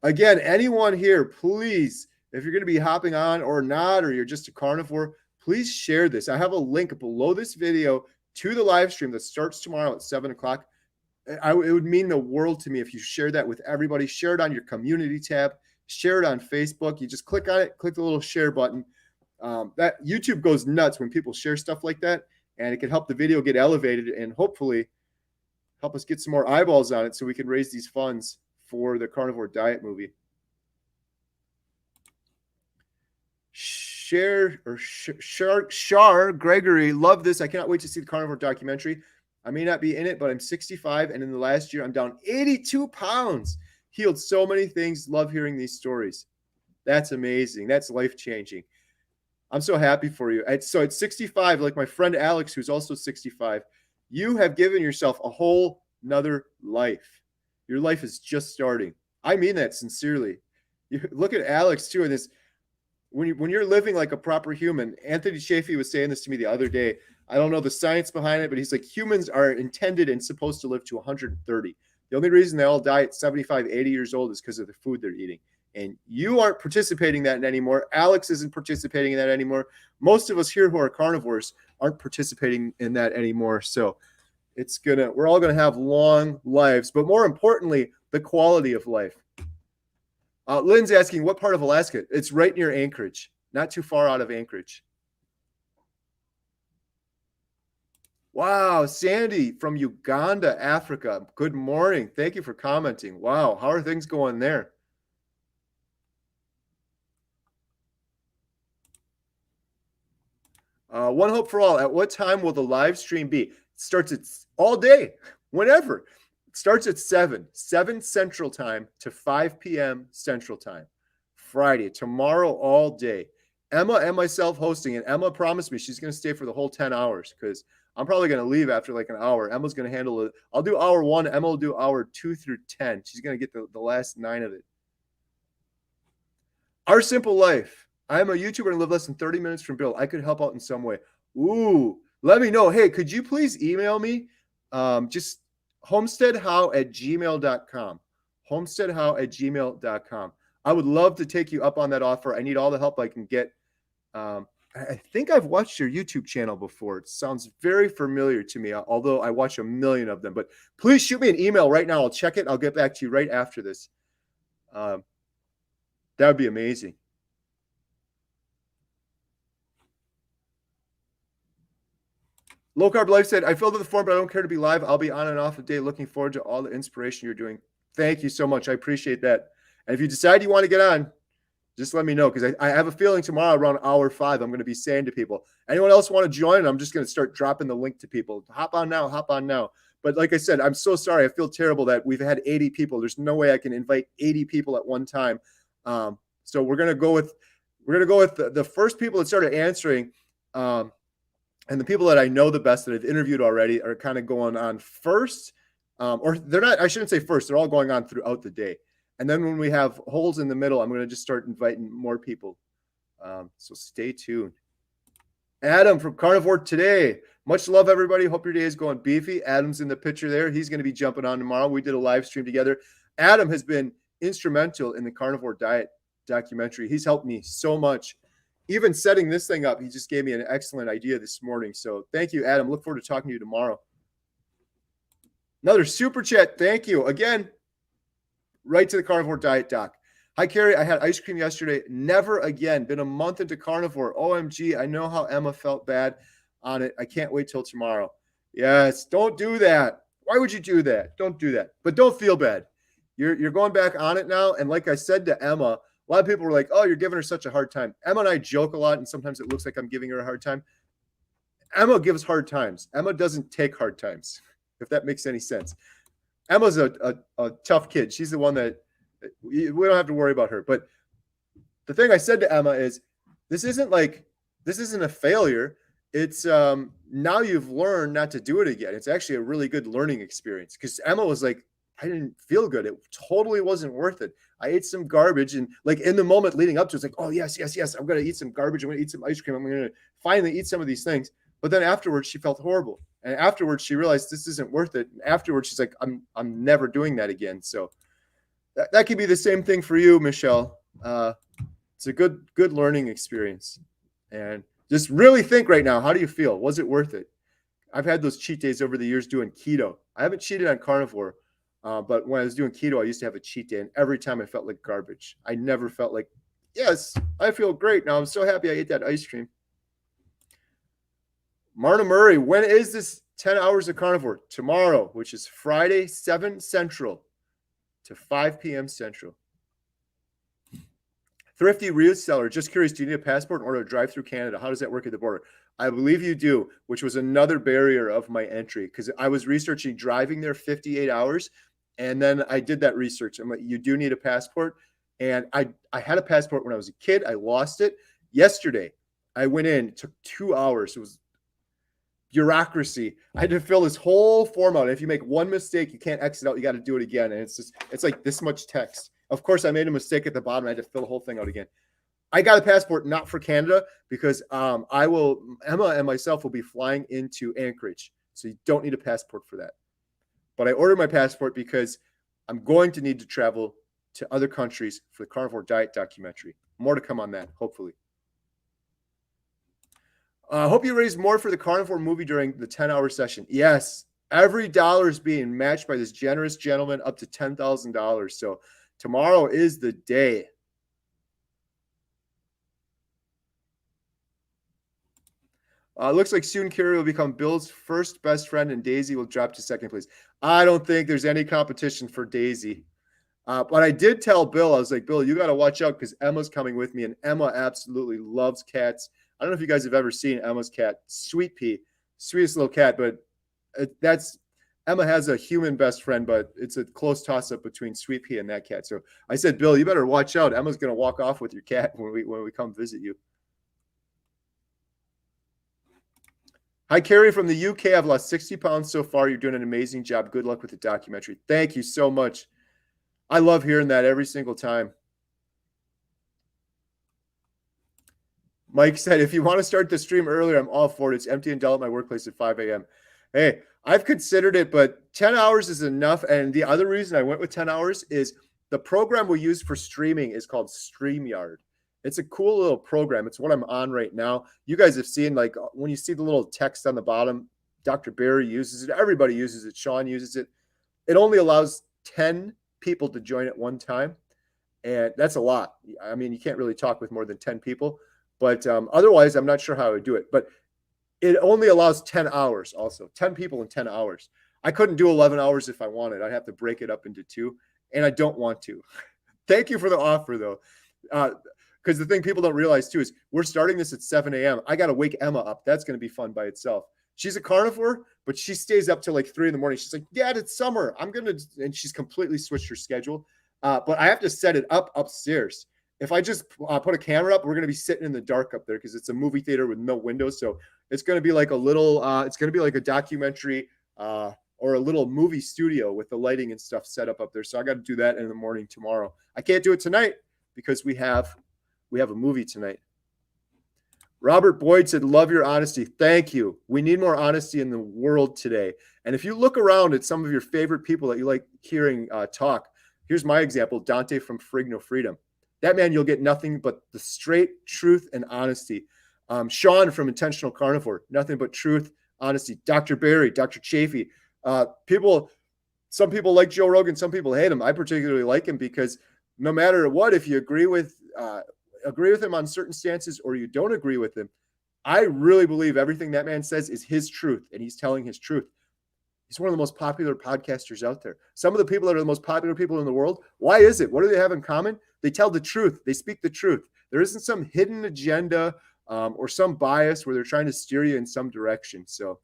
again, anyone here, please, if you're going to be hopping on or not, or you're just a carnivore, please share this. I have a link below this video to the live stream that starts tomorrow at 7 o'clock. It would mean the world to me if you share that with everybody. Share it on your community tab. Share it on Facebook. You just click on it, click the little share button. That YouTube goes nuts when people share stuff like that, and it can help the video get elevated and hopefully help us get some more eyeballs on it so we can raise these funds for the Carnivore Diet movie. Shar Gregory, love this. I cannot wait to see the Carnivore documentary. I may not be in it, but I'm 65, and in the last year, I'm down 82 pounds. Healed so many things. Love hearing these stories. That's amazing. That's life-changing. I'm so happy for you. So at 65, like my friend Alex, who's also 65, you have given yourself a whole nother life. Your life is just starting. I mean that sincerely. You look at Alex too, and this when you're living like a proper human. Anthony Chafee was saying this to me the other day. I don't know the science behind it, but he's like, humans are intended and supposed to live to 130. The only reason they all die at 75, 80 years old is because of the food they're eating. And you aren't participating in that anymore. Alex isn't participating in that anymore. Most of us here who are carnivores aren't participating in that anymore. So we're all gonna have long lives, but more importantly, the quality of life. Lynn's asking, what part of Alaska? It's right near Anchorage, not too far out of Anchorage. Wow, Sandy from Uganda, Africa. Good morning. Thank you for commenting. Wow, how are things going there? One Hope for All. At what time will the live stream be? It starts at all day, whenever. It starts at 7 Central Time to 5 p.m. Central Time. Friday, tomorrow, all day. Emma and myself hosting, and Emma promised me she's going to stay for the whole 10 hours because I'm probably going to leave after like an hour. Emma's going to handle it. I'll do hour 1. Emma will do hour 2 through 10. She's going to get the last 9 of it. Our Simple Life. I am a YouTuber and live less than 30 minutes from Bill. I could help out in some way. Ooh, let me know. Hey, could you please email me? Just homesteadhow@gmail.com. Homesteadhow@gmail.com. I would love to take you up on that offer. I need all the help I can get. I think I've watched your YouTube channel before. It sounds very familiar to me, although I watch a million of them. But please shoot me an email right now. I'll check it. I'll get back to you right after this. That would be amazing. Low Carb Life said, I filled out the form, but I don't care to be live. I'll be on and off the day. Looking forward to all the inspiration you're doing. Thank you so much. I appreciate that. And if you decide you want to get on, just let me know, because I have a feeling tomorrow around hour 5, I'm going to be saying to people, anyone else want to join? And I'm just going to start dropping the link to people. Hop on now, hop on now. But like I said, I'm so sorry. I feel terrible that we've had 80 people. There's no way I can invite 80 people at one time. So we're going to go with the first people that started answering. And the people that I know the best that I've interviewed already are kind of going on first, or they're not, I shouldn't say first, they're all going on throughout the day. And then when we have holes in the middle, I'm going to just start inviting more people. So stay tuned. Adam from Carnivore Today. Much love, everybody. Hope your day is going beefy. Adam's in the picture there. He's going to be jumping on tomorrow. We did a live stream together. Adam has been instrumental in the Carnivore Diet documentary. He's helped me so much. Even setting this thing up, he just gave me an excellent idea this morning. So thank you, Adam. Look forward to talking to you tomorrow. Another super chat. Thank you. Again, right to the Carnivore Diet doc. Hi, Carrie. I had ice cream yesterday. Never again. Been a month into carnivore. OMG. I know how Emma felt bad on it. I can't wait till tomorrow. Yes. Don't do that. Why would you do that? Don't do that. But don't feel bad. You're going back on it now. And like I said to Emma, a lot of people were like, oh, you're giving her such a hard time. Emma and I joke a lot, and sometimes it looks like I'm giving her a hard time. Emma gives hard times. Emma doesn't take hard times, if that makes any sense. Emma's a tough kid. She's the one that we don't have to worry about her. But the thing I said to Emma is, this isn't a failure. It's now you've learned not to do it again. It's actually a really good learning experience, because Emma was like, I didn't feel good. It totally wasn't worth it. I ate some garbage, and like in the moment leading up to it, it's like, oh, yes. I'm going to eat some garbage. I'm going to eat some ice cream. I'm going to finally eat some of these things. But then afterwards, she felt horrible. And afterwards, she realized this isn't worth it. And afterwards, she's like, I'm never doing that again. So that could be the same thing for you, Michelle. It's a good learning experience. And just really think right now, how do you feel? Was it worth it? I've had those cheat days over the years doing keto. I haven't cheated on carnivore, but when I was doing keto, I used to have a cheat day. And every time I felt like garbage. I never felt like, yes, I feel great. Now I'm so happy I ate that ice cream. Marna Murray, when is this 10 hours of carnivore? Tomorrow, which is Friday, 7 Central to 5 p.m. Central. Thrifty reseller, just curious, do you need a passport in order to drive through Canada? How does that work at the border? I believe you do, which was another barrier of my entry, because I was researching driving there 58 hours, and then I did that research. I'm like, you do need a passport. And I had a passport when I was a kid. I lost it. Yesterday, I went in. It took 2 hours. It was bureaucracy. I had to fill this whole form out. If you make one mistake, you can't exit out. You got to do it again. And it's like this much text. Of course, I made a mistake at the bottom. I had to fill the whole thing out again. I got a passport not for Canada, because Emma and myself will be flying into Anchorage. So you don't need a passport for that. But I ordered my passport because I'm going to need to travel to other countries for the Carnivore Diet documentary. More to come on that, hopefully. Hope you raise more for the Carnivore movie during the 10-hour session. Yes, every dollar is being matched by this generous gentleman up to $10,000. So tomorrow is the day. Looks like soon Carrie will become Bill's first best friend, and Daisy will drop to second place. I don't think there's any competition for Daisy. But I did tell Bill, I was like, Bill, you got to watch out, because Emma's coming with me, and Emma absolutely loves cats. I don't know if you guys have ever seen Emma's cat, Sweet Pea, sweetest little cat, but Emma has a human best friend, but it's a close toss-up between Sweet Pea and that cat. So I said, Bill, you better watch out. Emma's going to walk off with your cat when we come visit you. Hi, Carrie from the UK. I've lost 60 pounds so far. You're doing an amazing job. Good luck with the documentary. Thank you so much. I love hearing that every single time. Mike said, if you want to start the stream earlier, I'm all for it. It's empty and dull at my workplace at 5 a.m. Hey, I've considered it, but 10 hours is enough. And the other reason I went with 10 hours is the program we use for streaming is called StreamYard. It's a cool little program. It's what I'm on right now. You guys have seen, like, when you see the little text on the bottom, Dr. Barry uses it. Everybody uses it. Sean uses it. It only allows 10 people to join at one time. And that's a lot. I mean, you can't really talk with more than 10 people. But otherwise, I'm not sure how I would do it. But it only allows 10 hours also. 10 people in 10 hours. I couldn't do 11 hours if I wanted. I'd have to break it up into 2. And I don't want to. Thank you for the offer, though. Because the thing people don't realize, too, is we're starting this at 7 a.m. I got to wake Emma up. That's going to be fun by itself. She's a carnivore, but she stays up till like 3 in the morning. She's like, Dad, it's summer. And she's completely switched her schedule. But I have to set it up upstairs. If I just put a camera up, we're going to be sitting in the dark up there, because it's a movie theater with no windows. So It's going to be like a little, it's going to be like a documentary or a little movie studio with the lighting and stuff set up there. So I got to do that in the morning tomorrow. I can't do it tonight because we have a movie tonight. Robert Boyd said, love your honesty. Thank you. We need more honesty in the world today. And if you look around at some of your favorite people that you like hearing talk, here's my example, Dante from Frig No Freedom. That man, you'll get nothing but the straight truth and honesty. Sean from Intentional Carnivore, nothing but truth, honesty. Dr. Barry, Dr. Chafee. Some people like Joe Rogan, some people hate him. I particularly like him because no matter what, if you agree with him on certain stances or you don't agree with him, I really believe everything that man says is his truth, and he's telling his truth. He's one of the most popular podcasters out there. Some of the people that are the most popular people in the world, why is it? What do they have in common? They tell the truth. They speak the truth. There isn't some hidden agenda or some bias where they're trying to steer you in some direction. So,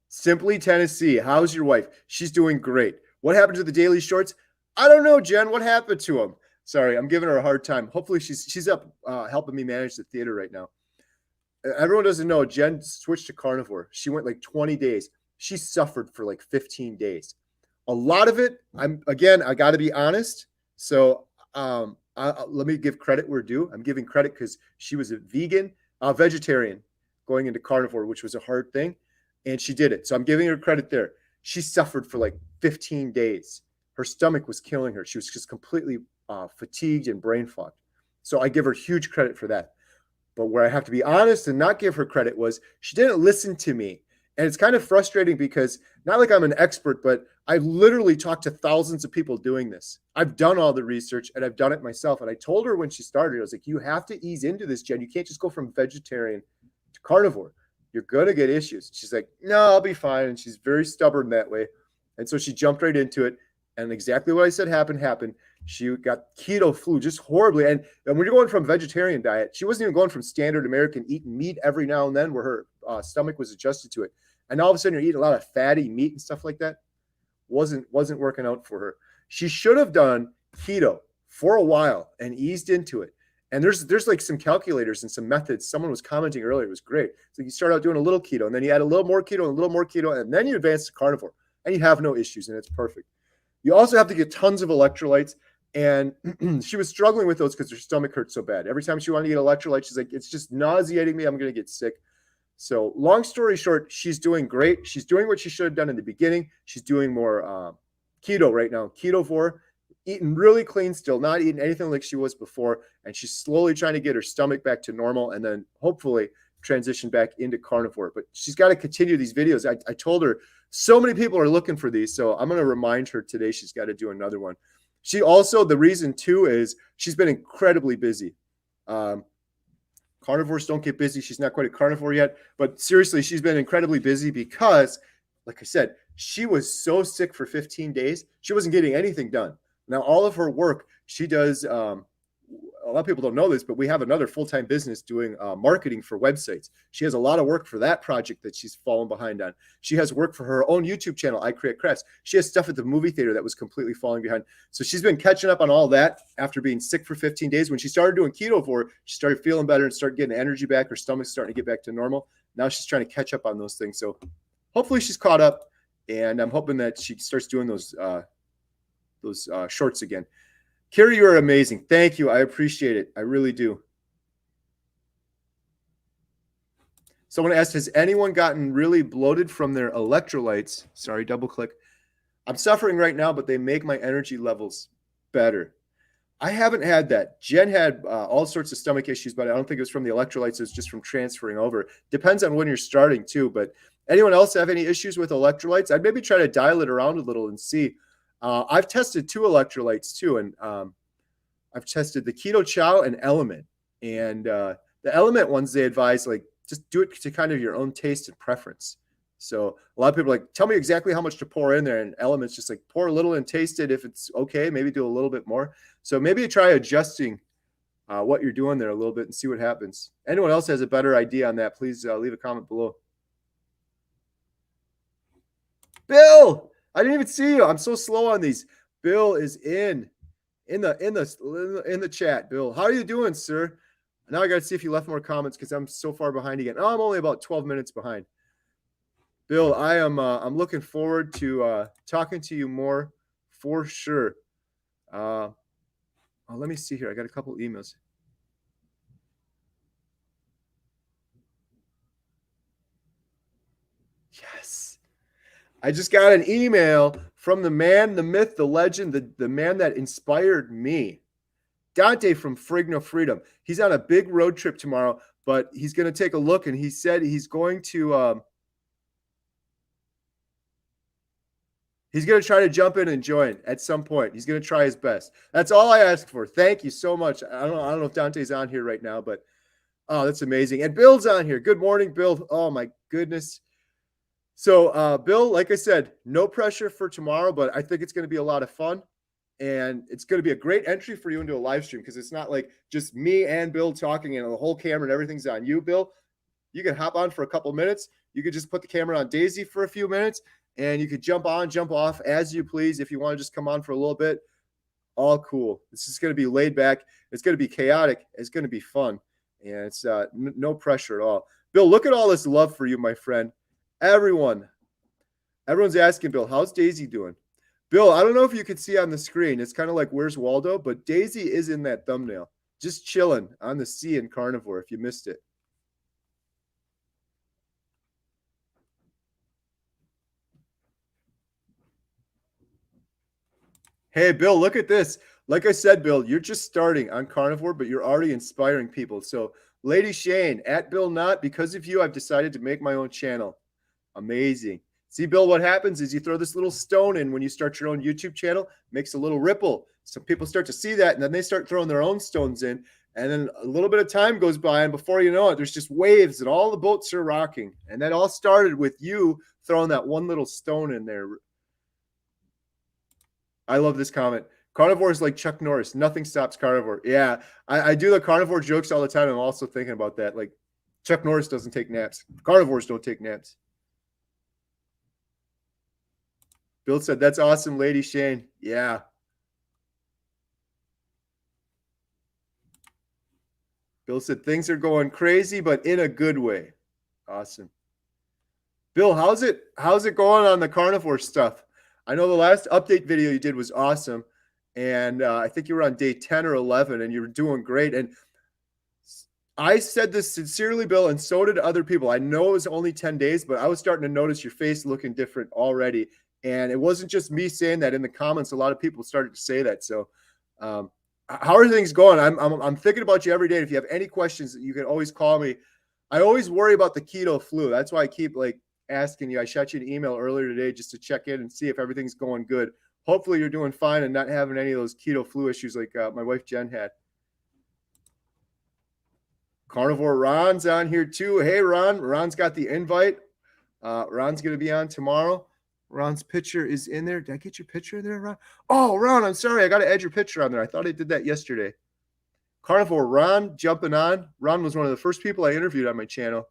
Simply Tennessee, how's your wife? She's doing great. What happened to the daily shorts? I don't know, Jen. What happened to them? Sorry, I'm giving her a hard time. Hopefully she's up helping me manage the theater right now. Everyone doesn't know, Jen switched to carnivore. She went like 20 days. She suffered for like 15 days. A lot of it, I got to be honest. So let me give credit where due. I'm giving credit because she was a vegetarian going into carnivore, which was a hard thing. And she did it. So I'm giving her credit there. She suffered for like 15 days. Her stomach was killing her. She was just completely fatigued and brain fogged. So I give her huge credit for that. But where I have to be honest and not give her credit was she didn't listen to me. And it's kind of frustrating because not like I'm an expert, but I literally talked to thousands of people doing this. I've done all the research and I've done it myself. And I told her when she started, I was like, you have to ease into this, Jen. You can't just go from vegetarian to carnivore. You're going to get issues. She's like, no, I'll be fine. And she's very stubborn that way. And so she jumped right into it. And exactly what I said happened. She got keto flu just horribly. And when you're going from vegetarian diet, she wasn't even going from standard American eating meat every now and then where her stomach was adjusted to it. And all of a sudden you're eating a lot of fatty meat and stuff like that. Wasn't working out for her. She should have done keto for a while and eased into it. And there's like some calculators and some methods. Someone was commenting earlier. It was great. So you start out doing a little keto and then you add a little more keto and a little more keto. And then you advance to carnivore and you have no issues and it's perfect. You also have to get tons of electrolytes. And she was struggling with those because her stomach hurt so bad. Every time she wanted to get electrolytes, she's like, it's just nauseating me. I'm going to get sick. So long story short, she's doing great. She's doing what she should have done in the beginning. She's doing more keto right now, ketovore, eating really clean still, not eating anything like she was before. And she's slowly trying to get her stomach back to normal and then hopefully transition back into carnivore. But she's got to continue these videos. I told her so many people are looking for these. So I'm going to remind her today she's got to do another one. She also, the reason too is she's been incredibly busy. Carnivores don't get busy. She's not quite a carnivore yet, but seriously, she's been incredibly busy because, like I said, she was so sick for 15 days. She wasn't getting anything done. Now, all of her work, she does, a lot of people don't know this, but we have another full-time business doing marketing for websites. She has a lot of work for that project that she's fallen behind on. She has work for her own YouTube channel, I Create Crafts. She has stuff at the movie theater that was completely falling behind. So she's been catching up on all that after being sick for 15 days. When she started doing ketovore, she started feeling better and started getting energy back. Her stomach's starting to get back to normal. Now she's trying to catch up on those things. So hopefully she's caught up, and I'm hoping that she starts doing those shorts again. Carrie, you are amazing. Thank you. I appreciate it. I really do. Someone asked, has anyone gotten really bloated from their electrolytes? Sorry, double click. I'm suffering right now, but they make my energy levels better. I haven't had that. Jen had all sorts of stomach issues, but I don't think it was from the electrolytes. It was just from transferring over. Depends on when you're starting too. But anyone else have any issues with electrolytes? I'd maybe try to dial it around a little and see. I've tested 2 electrolytes too, and I've tested the Keto Chow and Element. And the Element ones, they advise like just do it to kind of your own taste and preference. So a lot of people are like, tell me exactly how much to pour in there, and Element's just like pour a little and taste it. If it's okay, maybe do a little bit more. So maybe try adjusting what you're doing there a little bit and see what happens. Anyone else has a better idea on that, please leave a comment below. Bill, I didn't even see you. I'm so slow on these. Bill is in the chat. Bill, how are you doing, sir? Now I got to see if you left more comments because I'm so far behind again. Oh, I'm only about 12 minutes behind. Bill, I'm looking forward to talking to you more for sure. Let me see here. I got a couple emails. Yes. I just got an email from the man, the myth, the legend, the man that inspired me. Dante from Frigno Freedom. He's on a big road trip tomorrow, but he's going to take a look, and he said he's going to try to jump in and join at some point. He's going to try his best. That's all I ask for. Thank you so much. I don't know if Dante's on here right now, but oh, that's amazing. And Bill's on here. Good morning, Bill. Oh my goodness. So, Bill, like I said, no pressure for tomorrow, but I think it's going to be a lot of fun. And it's going to be a great entry for you into a live stream because it's not like just me and Bill talking and the whole camera and everything's on you, Bill. You can hop on for a couple minutes. You could just put the camera on Daisy for a few minutes and you could jump on, jump off as you please. If you want to just come on for a little bit, all cool. This is going to be laid back. It's going to be chaotic. It's going to be fun. And it's no pressure at all. Bill, look at all this love for you, my friend. Everyone's asking Bill, how's Daisy doing? Bill, I don't know if you can see on the screen. It's kind of like Where's Waldo, but Daisy is in that thumbnail, just chilling on the sea in Carnivore if you missed it. Hey, Bill, look at this. Like I said, Bill, you're just starting on Carnivore, but you're already inspiring people. So, Lady Shane, at Bill Knott, because of you, I've decided to make my own channel. Amazing. See, Bill, what happens is you throw this little stone in when you start your own YouTube channel, makes a little ripple. Some people start to see that, and then they start throwing their own stones in. And then a little bit of time goes by, and before you know it, there's just waves, and all the boats are rocking. And that all started with you throwing that one little stone in there. I love this comment. Carnivore is like Chuck Norris. Nothing stops Carnivore. Yeah, I do the Carnivore jokes all the time. I'm also thinking about that. Like, Chuck Norris doesn't take naps. Carnivores don't take naps. Bill said, that's awesome, Lady Shane. Yeah. Bill said, things are going crazy, but in a good way. Awesome. Bill, how's it going on the Carnivore stuff? I know the last update video you did was awesome. And I think you were on day 10 or 11, and you were doing great. And I said this sincerely, Bill, and so did other people. I know it was only 10 days, but I was starting to notice your face looking different already. And it wasn't just me saying that in the comments. A lot of people started to say that. So how are things going? I'm thinking about you every day. If you have any questions, you can always call me. I always worry about the keto flu. That's why I keep asking you. I shot you an email earlier today just to check in and see if everything's going good. Hopefully you're doing fine and not having any of those keto flu issues like my wife Jen had. Carnivore Ron's on here too. Hey, Ron. Ron's got the invite. Ron's going to be on tomorrow. Ron's picture is in there. Did I get your picture there, Ron? Oh, Ron, I'm sorry. I got to add your picture on there. I thought I did that yesterday. Carnivore Ron jumping on. Ron was one of the first people I interviewed on my channel.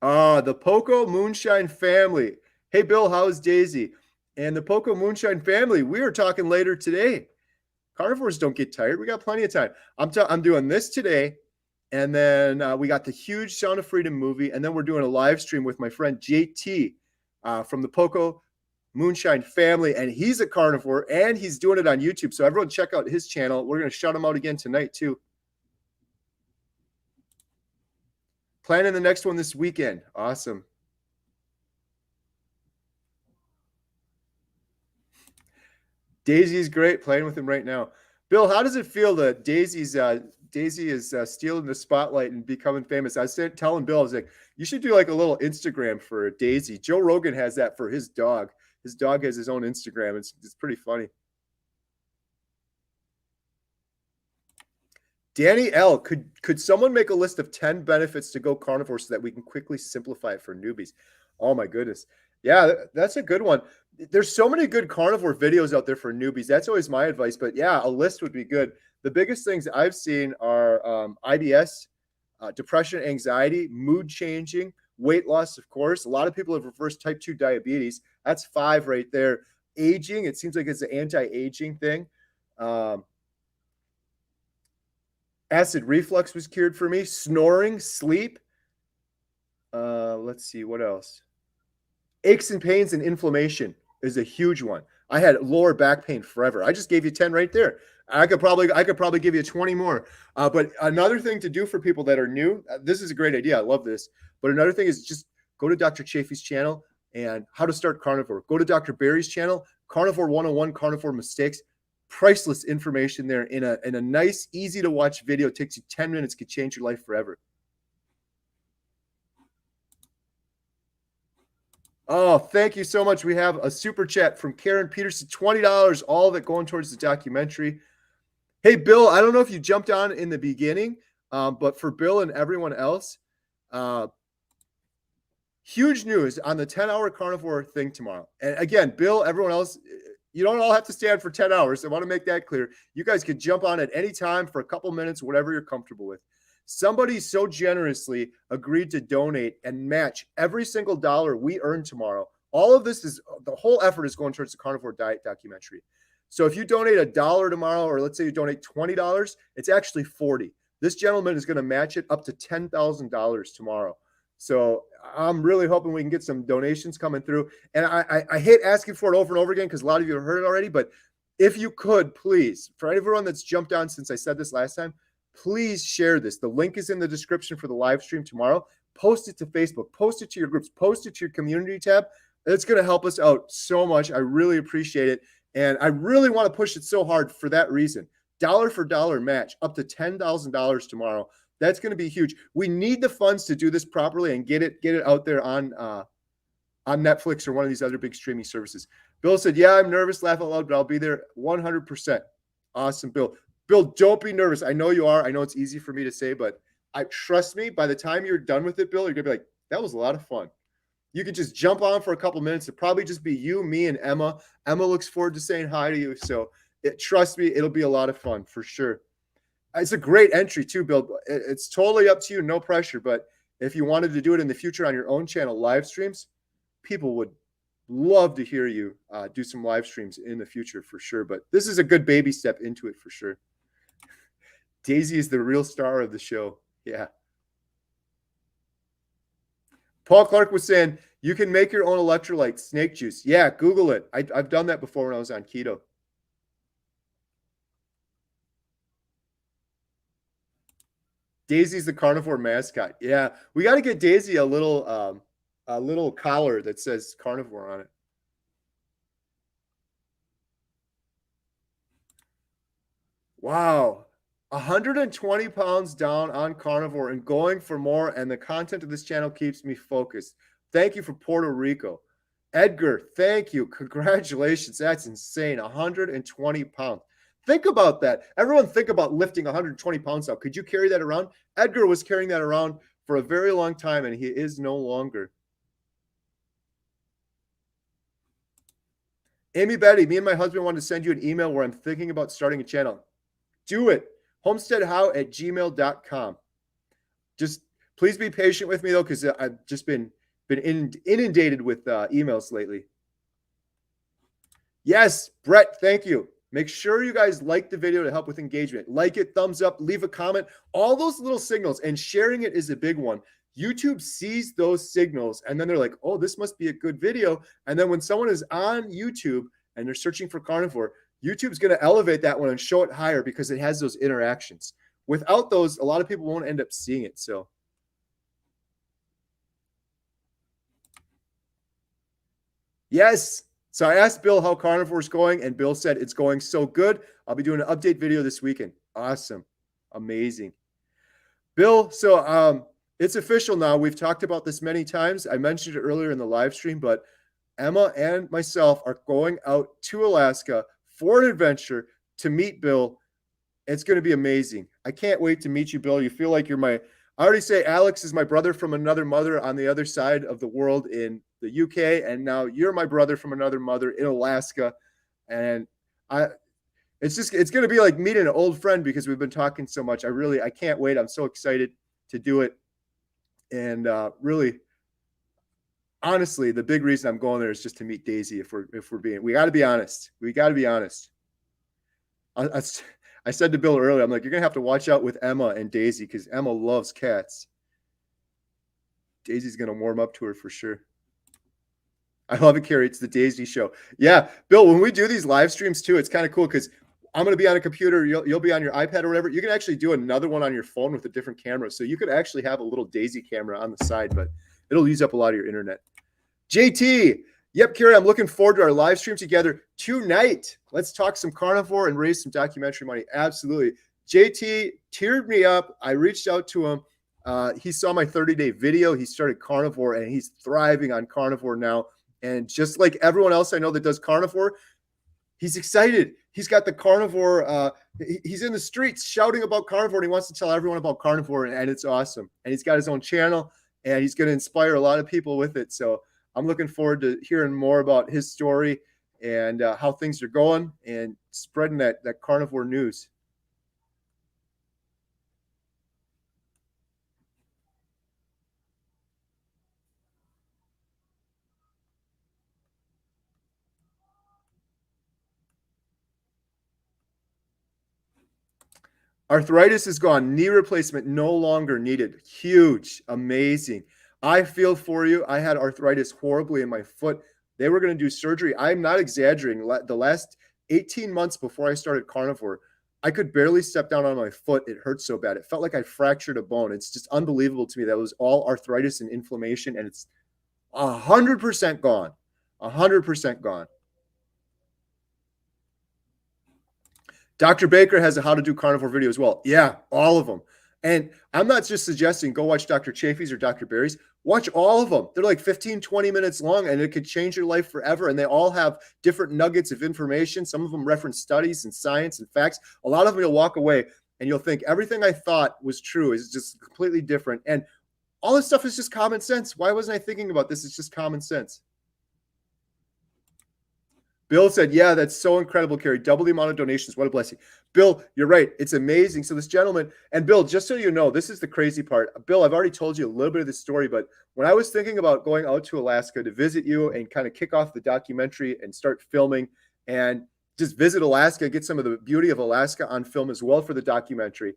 The Poco Moonshine family. Hey, Bill, how's Daisy? And the Poco Moonshine family, we are talking later today. Carnivores don't get tired. We got plenty of time. I'm doing this today. And then we got the huge Sound of Freedom movie. And then we're doing a live stream with my friend JT from the Poco Moonshine family. And he's a carnivore and he's doing it on YouTube. So everyone check out his channel. We're going to shout him out again tonight too. Planning the next one this weekend. Awesome. Daisy's great. Playing with him right now. Bill, how does it feel that Daisy is stealing the spotlight and becoming famous? I was telling Bill, I was like, you should do like a little Instagram for Daisy. Joe Rogan has that for his dog. His dog has his own Instagram. It's pretty funny. Danny L, could someone make a list of 10 benefits to go carnivore so that we can quickly simplify it for newbies? Oh my goodness. Yeah, that's a good one. There's so many good carnivore videos out there for newbies. That's always my advice. But yeah, a list would be good. The biggest things I've seen are IBS, depression, anxiety, mood changing, weight loss, of course. A lot of people have reversed type 2 diabetes. That's 5 right there. aging. It seems like it's an anti-aging thing. Um, acid reflux was cured for me. Snoring, sleep. Let's see what else. Aches and pains and inflammation is a huge one. I had lower back pain forever. I just gave you 10 right there. I could probably give you 20 more. But another thing to do for people that are new, this is a great idea. I love this. But another thing is just go to Dr. Chafee's channel and how to start carnivore. Go to Dr. Barry's channel, Carnivore 101, Carnivore Mistakes. Priceless information there in a nice, easy to watch video. It takes you 10 minutes, could change your life forever. Oh, thank you so much. We have a super chat from Karen Peterson, $20, all of it going towards the documentary. Hey, Bill, I don't know if you jumped on in the beginning, but for Bill and everyone else, uh, huge news on the 10-hour carnivore thing tomorrow. And again, Bill, everyone else, you don't all have to stand for 10 hours. I want to make that clear. You guys can jump on at any time for a couple minutes, whatever you're comfortable with. Somebody so generously agreed to donate and match every single dollar we earn tomorrow. All of this is the whole effort is going towards the Carnivore Diet documentary. So if you donate $1 tomorrow, or let's say you donate $20, it's actually 40. This gentleman is going to match it up to $10,000 tomorrow. So I'm really hoping we can get some donations coming through. And I hate asking for it over and over again because a lot of you have heard it already. But if you could, please, for everyone that's jumped on since I said this last time, please share this. The link is in the description for the live stream tomorrow. Post it to Facebook, post it to your groups, post it to your community tab. It's going to help us out so much. I really appreciate it. And I really want to push it so hard for that reason. Dollar for dollar match up to $10,000 tomorrow. That's going to be huge. We need the funds to do this properly and get it out there on Netflix or one of these other big streaming services. Bill said, yeah, I'm nervous, laugh out loud, but I'll be there 100%. Awesome, Bill. Bill, don't be nervous. I know you are. I know it's easy for me to say, but trust me, by the time you're done with it, Bill, you're going to be like, that was a lot of fun. You could just jump on for a couple minutes. It'll probably just be you, me, and Emma. Emma looks forward to saying hi to you. So trust me, it'll be a lot of fun for sure. It's a great entry too, Bill. It's totally up to you, no pressure. But if you wanted to do it in the future on your own channel, live streams, people would love to hear you do some live streams in the future for sure. But this is a good baby step into it for sure. Daisy is the real star of the show. Yeah. Paul Clark was saying, you can make your own electrolyte snake juice. Yeah, Google it. I've done that before when I was on keto. Daisy's the carnivore mascot. Yeah, we got to get Daisy a little collar that says carnivore on it. Wow. 120 pounds down on carnivore and going for more. And the content of this channel keeps me focused. Thank you for Puerto Rico. Edgar, thank you. Congratulations. That's insane. 120 pounds. Think about that. Everyone think about lifting 120 pounds out. Could you carry that around? Edgar was carrying that around for a very long time, and he is no longer. Amy Betty, me and my husband wanted to send you an email where I'm thinking about starting a channel. Do it. homesteadhow@gmail.com. Just please be patient with me, though, because I've just been inundated with emails lately. Yes, Brett, thank you. Make sure you guys like the video to help with engagement. Like it, thumbs up, leave a comment, all those little signals, and sharing it is a big one. YouTube sees those signals, and then they're like, oh, this must be a good video. And then when someone is on YouTube and they're searching for carnivore, YouTube's going to elevate that one and show it higher because it has those interactions. Without those, a lot of people won't end up seeing it. So yes. So I asked Bill how carnivore is going, and Bill said it's going so good. I'll be doing an update video this weekend. Awesome. Amazing. Bill, so it's official now. We've talked about this many times. I mentioned it earlier in the live stream, but Emma and myself are going out to Alaska for an adventure to meet Bill. It's going to be amazing. I can't wait to meet you, Bill. You feel like you're I already say Alex is my brother from another mother on the other side of the world in the UK, and now you're my brother from another mother in Alaska. And it's going to be like meeting an old friend because we've been talking so much. I can't wait. I'm so excited to do it. And really, honestly, the big reason I'm going there is just to meet Daisy. We got to be honest. We got to be honest. I said to Bill earlier, I'm like, you're gonna have to watch out with Emma and Daisy because Emma loves cats. Daisy's gonna warm up to her for sure. I love it, Carrie. It's the Daisy Show. Yeah, Bill. When we do these live streams too, it's kind of cool because I'm going to be on a computer. You'll be on your iPad or whatever. You can actually do another one on your phone with a different camera. So you could actually have a little Daisy camera on the side, but it'll use up a lot of your internet. JT. Yep, Carrie, I'm looking forward to our live stream together tonight. Let's talk some carnivore and raise some documentary money. Absolutely. JT teared me up. I reached out to him. He saw my 30-day video. He started carnivore, and he's thriving on carnivore now. And just like everyone else I know that does carnivore, he's excited. He's got the carnivore. He's in the streets shouting about carnivore, and he wants to tell everyone about carnivore, and it's awesome. And he's got his own channel, and he's going to inspire a lot of people with it. So I'm looking forward to hearing more about his story and how things are going and spreading that carnivore news. Arthritis is gone. Knee replacement no longer needed. Huge. Amazing. I feel for you. I had arthritis horribly in my foot. They were going to do surgery. I'm not exaggerating. The last 18 months before I started carnivore, I could barely step down on my foot. It hurt so bad. It felt like I fractured a bone. It's just unbelievable to me. That was all arthritis and inflammation, and it's 100% gone. 100% gone. Dr. Baker has a how to do carnivore video as well. Yeah, all of them. And I'm not just suggesting go watch Dr. Chafee's or Dr. Berry's. Watch all of them. They're like 15, 20 minutes long, and it could change your life forever. And they all have different nuggets of information. Some of them reference studies and science and facts. A lot of them you'll walk away and you'll think everything I thought was true is just completely different. And all this stuff is just common sense. Why wasn't I thinking about this? It's just common sense. Bill said, yeah, that's so incredible, Carrie. Double the amount of donations. What a blessing. Bill, you're right. It's amazing. So this gentleman, and Bill, just so you know, this is the crazy part. Bill, I've already told you a little bit of this story, but when I was thinking about going out to Alaska to visit you and kind of kick off the documentary and start filming and just visit Alaska, get some of the beauty of Alaska on film as well for the documentary,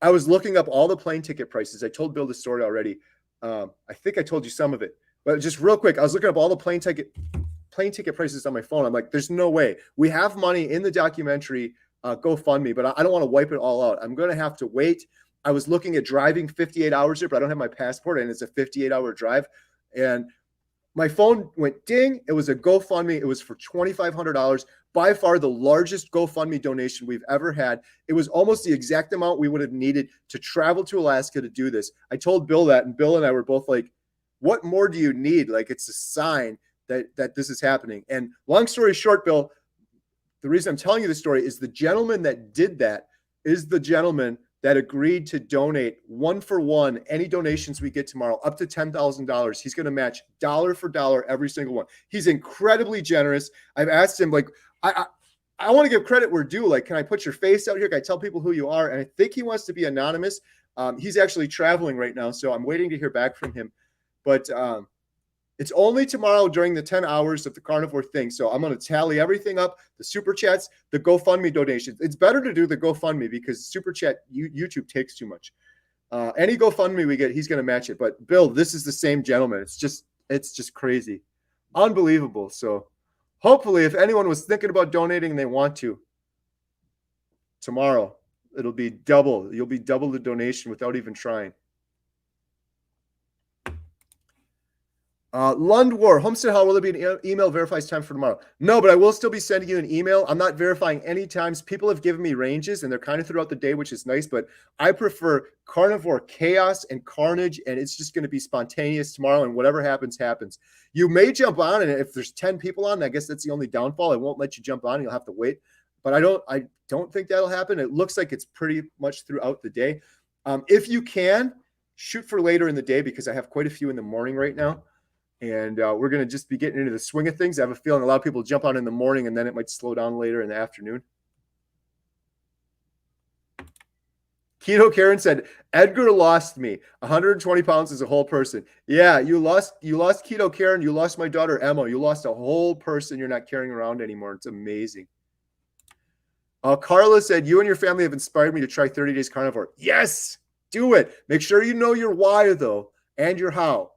I was looking up all the plane ticket prices. I told Bill the story already. I think I told you some of it, but just real quick, I was looking up all the plane ticket prices on my phone. I'm like, there's no way. We have money in the documentary GoFundMe, but I don't want to wipe it all out. I'm going to have to wait. I was looking at driving 58 hours here, but I don't have my passport, and it's a 58-hour drive. And my phone went ding. It was a GoFundMe. It was for $2,500. By far the largest GoFundMe donation we've ever had. It was almost the exact amount we would have needed to travel to Alaska to do this. I told Bill that, and Bill and I were both like, what more do you need? Like, it's a sign that this is happening. And long story short, Bill, the reason I'm telling you the story is the gentleman that did that is the gentleman that agreed to donate one for one any donations we get tomorrow up to $10,000. He's going to match dollar for dollar every single one. He's incredibly generous. I've asked him, like, I want to give credit where due. Like, can I put your face out here? Can I tell people who you are? And I think he wants to be anonymous. He's actually traveling right now, so I'm waiting to hear back from him. But it's only tomorrow during the 10 hours of the carnivore thing. So I'm going to tally everything up, the super chats, the GoFundMe donations. It's better to do the GoFundMe because super chat, YouTube takes too much. Any GoFundMe we get, he's going to match it. But Bill, this is the same gentleman. It's just crazy. Unbelievable. So hopefully if anyone was thinking about donating and they want to, tomorrow it'll be double. You'll be double the donation without even trying. Lundwar, Homestead Hall, will there be an email verifies time for tomorrow? No, but I will still be sending you an email. I'm not verifying any times. People have given me ranges, and they're kind of throughout the day, which is nice, but I prefer carnivore chaos and carnage, and it's just going to be spontaneous tomorrow, and whatever happens, happens. You may jump on, and if there's 10 people on, I guess that's the only downfall. I won't let you jump on, and you'll have to wait. But I don't think that'll happen. It looks like it's pretty much throughout the day. If you can, shoot for later in the day because I have quite a few in the morning right now. And we're going to just be getting into the swing of things. I have a feeling a lot of people jump on in the morning, and then it might slow down later in the afternoon. Keto Karen said, Edgar lost me. 120 pounds is a whole person. Yeah, you lost Keto Karen. You lost my daughter Emma. You lost a whole person you're not carrying around anymore. It's amazing. Carla said, you and your family have inspired me to try 30 days carnivore. Yes, do it. Make sure you know your why, though, and your how.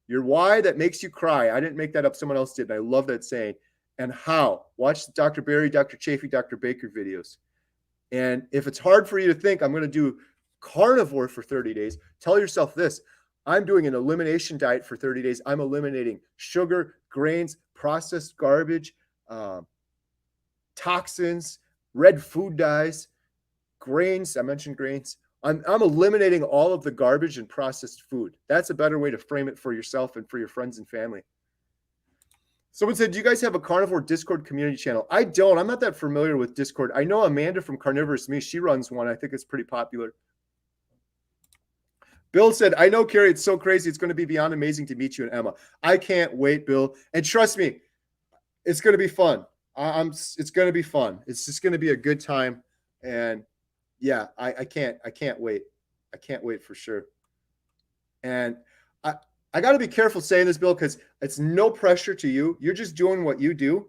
Your why that makes you cry. I didn't make that up. Someone else did. And I love that saying. And how. Watch the Dr. Barry, Dr. Chafee, Dr. Baker videos. And if it's hard for you to think, I'm going to do carnivore for 30 days, tell yourself this. I'm doing an elimination diet for 30 days. I'm eliminating sugar, grains, processed garbage, toxins, red food dyes, grains. I mentioned grains. I'm eliminating all of the garbage and processed food. That's a better way to frame it for yourself and for your friends and family. Someone said, do you guys have a carnivore Discord community channel? I don't. I'm not that familiar with Discord. I know Amanda from Carnivorous Me. She runs one. I think it's pretty popular. Bill said, I know, Carrie, it's so crazy. It's going to be beyond amazing to meet you and Emma. I can't wait, Bill. And trust me, it's going to be fun. It's going to be fun. It's just going to be a good time. And yeah, I can't wait. I can't wait for sure. And I got to be careful saying this, Bill, because it's no pressure to you. You're just doing what you do.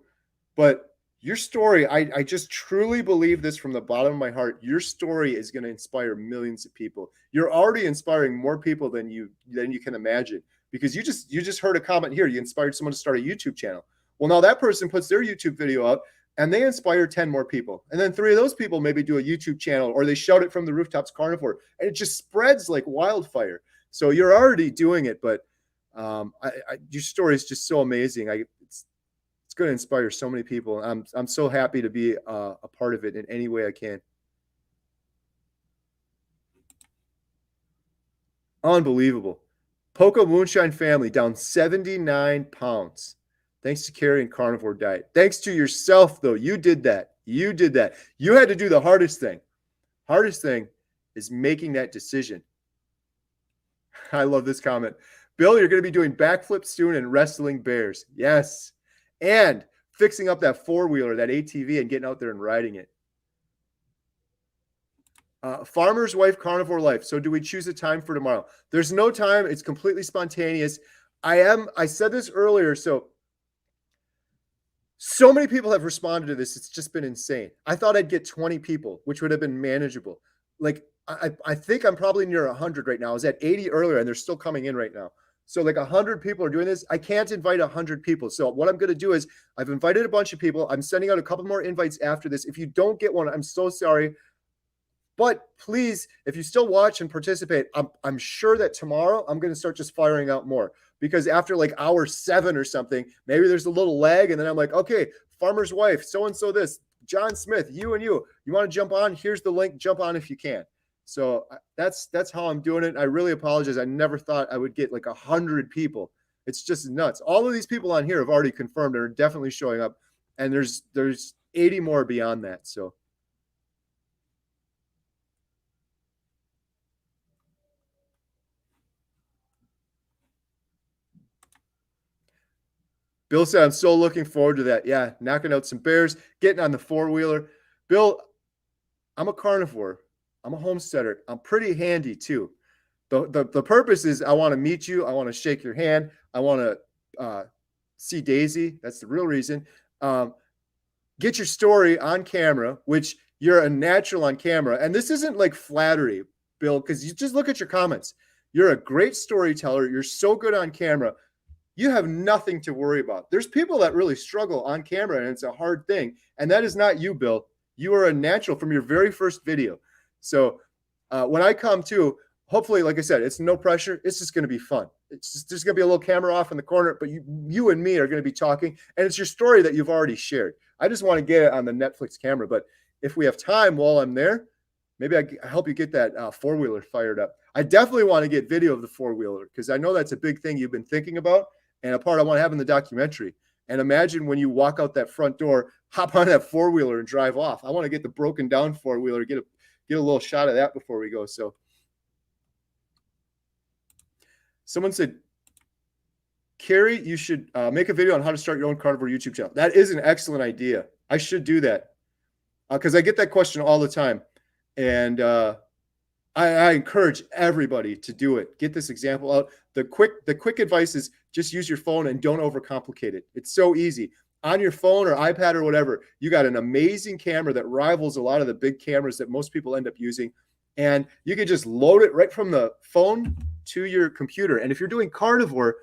But your story, I just truly believe this from the bottom of my heart. Your story is going to inspire millions of people. You're already inspiring more people than you can imagine, because you just heard a comment here. You inspired someone to start a YouTube channel. Well, now that person puts their YouTube video up and they inspire 10 more people. And then 3 of those people maybe do a YouTube channel, or they shout it from the rooftops carnivore, and it just spreads like wildfire. So you're already doing it, but your story is just so amazing. It's going to inspire so many people. I'm so happy to be a part of it in any way I can. Unbelievable. Poco Moonshine family down 79 pounds. Thanks to Carrie and Carnivore Diet. Thanks to yourself, though. You did that. You did that. You had to do the hardest thing. Hardest thing is making that decision. I love this comment. Bill, you're going to be doing backflips soon and wrestling bears. Yes. And fixing up that 4-wheeler, that ATV, and getting out there and riding it. Farmer's wife, carnivore life. So do we choose a time for tomorrow? There's no time. It's completely spontaneous. I said this earlier. So many people have responded to this. It's just been insane. I thought I'd get 20 people, which would have been manageable. Like, I think I'm probably near 100 right now. I was at 80 earlier, and they're still coming in right now. So like 100 people are doing this. I can't invite 100 people. So what I'm going to do is I've invited a bunch of people. I'm sending out a couple more invites after this. If you don't get one, I'm so sorry. But please, if you still watch and participate, I'm sure that tomorrow I'm going to start just firing out more, because after like hour 7 or something, maybe there's a little lag. And then I'm like, okay, farmer's wife, so-and-so this, John Smith, you want to jump on? Here's the link. Jump on if you can. So that's how I'm doing it. I really apologize. I never thought I would get like 100 people. It's just nuts. All of these people on here have already confirmed and are definitely showing up. And there's 80 more beyond that. So Bill said, I'm so looking forward to that. Yeah, knocking out some bears, getting on the 4-wheeler. Bill, I'm a carnivore. I'm a homesteader. I'm pretty handy too. The purpose is I want to meet you. I want to shake your hand. I want to see Daisy. That's the real reason. Get your story on camera, which you're a natural on camera. And this isn't like flattery, Bill, because you just look at your comments. You're a great storyteller. You're so good on camera. You have nothing to worry about. There's people that really struggle on camera, and it's a hard thing. And that is not you, Bill. You are a natural from your very first video. So when I come to, hopefully, like I said, it's no pressure. It's just going to be fun. It's just, there's going to be a little camera off in the corner, but you and me are going to be talking, and it's your story that you've already shared. I just want to get it on the Netflix camera. But if we have time while I'm there, maybe I help you get that 4-wheeler fired up. I definitely want to get video of the 4-wheeler, because I know that's a big thing you've been thinking about, and a part I want to have in the documentary. And imagine when you walk out that front door, hop on that 4-wheeler and drive off. I want to get the broken down 4-wheeler, get a little shot of that before we go. So someone said, Carrie, you should make a video on how to start your own carnivore YouTube channel. That is an excellent idea. I should do that, because I get that question all the time. And I encourage everybody to do it. Get this example out. The quick advice is just use your phone and don't overcomplicate it. It's so easy. On your phone or iPad or whatever, you got an amazing camera that rivals a lot of the big cameras that most people end up using. And you can just load it right from the phone to your computer. And if you're doing carnivore,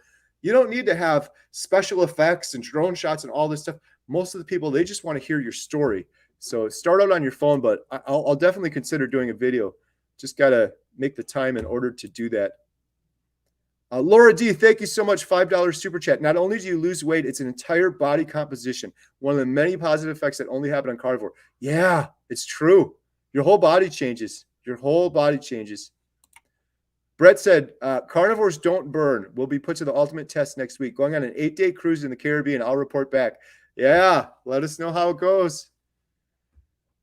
you don't need to have special effects and drone shots and all this stuff. Most of the people, they just want to hear your story. So start out on your phone, but I'll definitely consider doing a video. Just got to make the time in order to do that. Laura D, thank you so much. $5 super chat. Not only do you lose weight, it's an entire body composition. One of the many positive effects that only happen on carnivore. Yeah, it's true. Your whole body changes. Your whole body changes. Brett said, carnivores don't burn. Will be put to the ultimate test next week. Going on an 8-day cruise in the Caribbean. I'll report back. Yeah, let us know how it goes.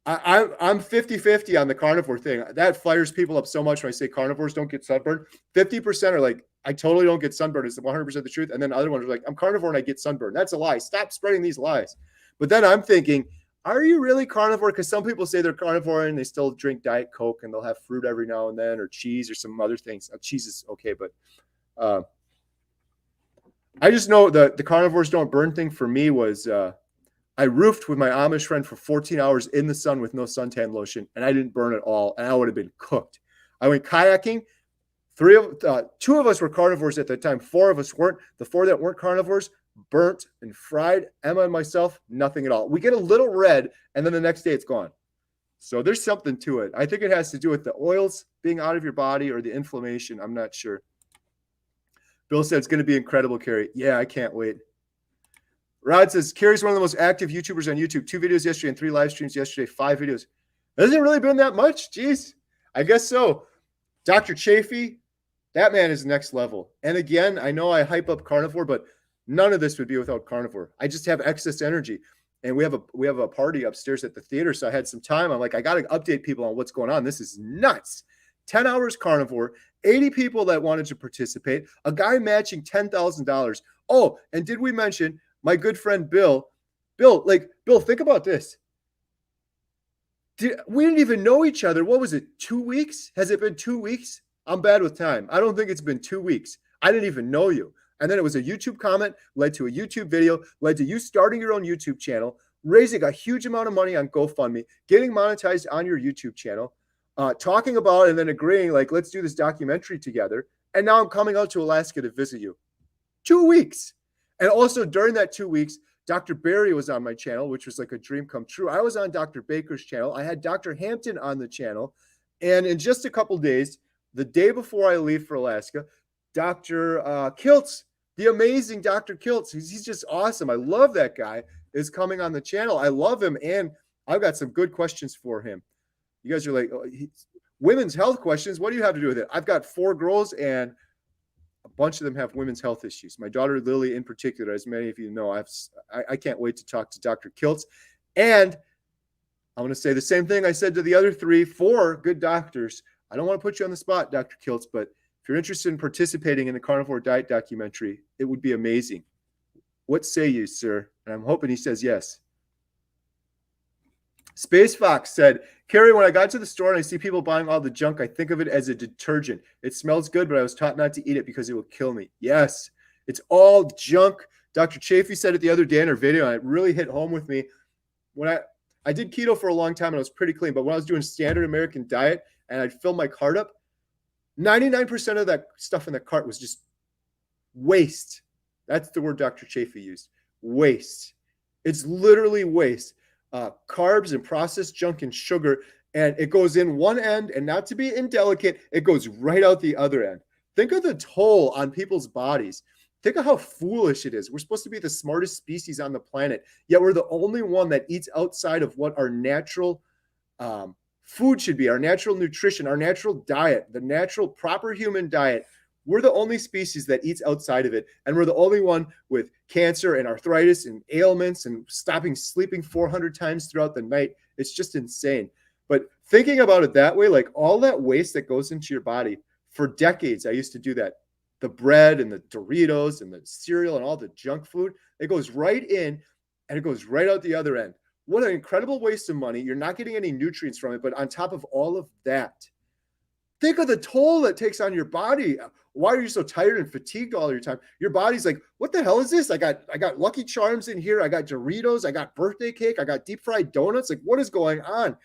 I'm 50-50 on the carnivore thing. That fires people up so much when I say carnivores don't get sunburned. 50% are like, I totally don't get sunburned. It's 100% the truth. And then other ones are like, I'm carnivore and I get sunburned. That's a lie. Stop spreading these lies. But then I'm thinking, are you really carnivore? Because some people say they're carnivore and they still drink Diet Coke and they'll have fruit every now and then or cheese or some other things. Cheese is okay, but I just know the carnivores don't burn thing for me was I roofed with my Amish friend for 14 hours in the sun with no suntan lotion, and I didn't burn at all, and I would have been cooked. I went kayaking. Two of us were carnivores at that time. 4 of us weren't. The 4 that weren't carnivores burnt and fried. Emma and myself, nothing at all. We get a little red, and then the next day it's gone. So there's something to it. I think it has to do with the oils being out of your body or the inflammation. I'm not sure. Bill said it's going to be incredible, Carrie. Yeah, I can't wait. Rod says, Carrie's one of the most active YouTubers on YouTube. 2 videos yesterday and 3 live streams yesterday. 5 videos. Hasn't it really been that much? Jeez. I guess so. Dr. Chafee, that man is next level. And again, I know I hype up carnivore, but none of this would be without carnivore. I just have excess energy. And we have a party upstairs at the theater. So I had some time. I'm like, I got to update people on what's going on. This is nuts. 10 hours carnivore, 80 people that wanted to participate, a guy matching $10,000. Oh, and did we mention my good friend Bill, think about this. We didn't even know each other. What was it, 2 weeks? Has it been 2 weeks? I'm bad with time. I don't think it's been 2 weeks. I didn't even know you. And then it was a YouTube comment, led to a YouTube video, led to you starting your own YouTube channel, raising a huge amount of money on GoFundMe, getting monetized on your YouTube channel, talking about and then agreeing, like, let's do this documentary together. And now I'm coming out to Alaska to visit you. 2 weeks. And also during that 2 weeks, Dr. Barry was on my channel, which was like a dream come true. I was on Dr. Baker's channel. I had Dr. Hampton on the channel. And in just a couple days, the day before I leave for Alaska, Dr. Kiltz, the amazing Dr. Kiltz, he's just awesome. I love that guy, is coming on the channel. I love him. And I've got some good questions for him. You guys are like, women's health questions. What do you have to do with it? I've got 4 girls and a bunch of them have women's health issues. My daughter, Lily, in particular, as many of you know, I can't wait to talk to Dr. Kiltz. And I'm going to say the same thing I said to the other 4 good doctors. I don't want to put you on the spot, Dr. Kiltz, but if you're interested in participating in the Carnivore Diet documentary, it would be amazing. What say you, sir? And I'm hoping he says yes. Space Fox said, Carrie, when I got to the store and I see people buying all the junk, I think of it as a detergent. It smells good, but I was taught not to eat it because it will kill me. Yes, it's all junk. Dr. Chafee said it the other day in her video, and it really hit home with me. When I did keto for a long time and I was pretty clean, but when I was doing standard American diet and I'd fill my cart up, 99% of that stuff in the cart was just waste. That's the word Dr. Chafee used, waste. It's literally waste. Carbs and processed junk and sugar, and it goes in one end, and not to be indelicate, it goes right out the other end. Think of the toll on people's bodies. Think of how foolish it is. We're supposed to be the smartest species on the planet, yet we're the only one that eats outside of what our natural food should be, our natural nutrition, our natural diet, the natural proper human diet. We're the only species that eats outside of it. And we're the only one with cancer and arthritis and ailments and sleeping 400 times throughout the night. It's just insane. But thinking about it that way, like all that waste that goes into your body, for decades, I used to do that. The bread and the Doritos and the cereal and all the junk food, it goes right in and it goes right out the other end. What an incredible waste of money. You're not getting any nutrients from it. But on top of all of that, think of the toll that takes on your body. Why are you so tired and fatigued all your time? Your body's like, what the hell is this? I got Lucky Charms in here. I got Doritos. I got birthday cake. I got deep fried donuts. Like, what is going on?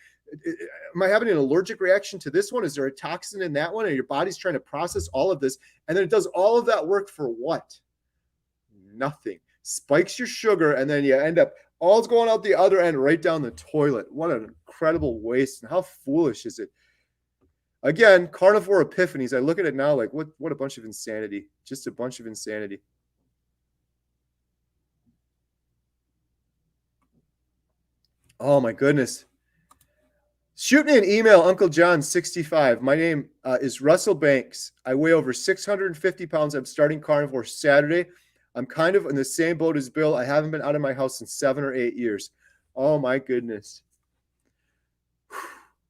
Am I having an allergic reaction to this one? Is there a toxin in that one? And your body's trying to process all of this. And then it does all of that work for what? Nothing. Spikes your sugar. And then you end up all's going out the other end, right down the toilet. What an incredible waste. And how foolish is it? Again, carnivore epiphanies. I look at it now like, what a bunch of insanity. Just a bunch of insanity. Oh, my goodness. Shoot me an email, Uncle John 65. My name is Russell Banks. I weigh over 650 pounds. I'm starting carnivore Saturday. I'm kind of in the same boat as Bill. I haven't been out of my house in 7 or 8 years. Oh, my goodness.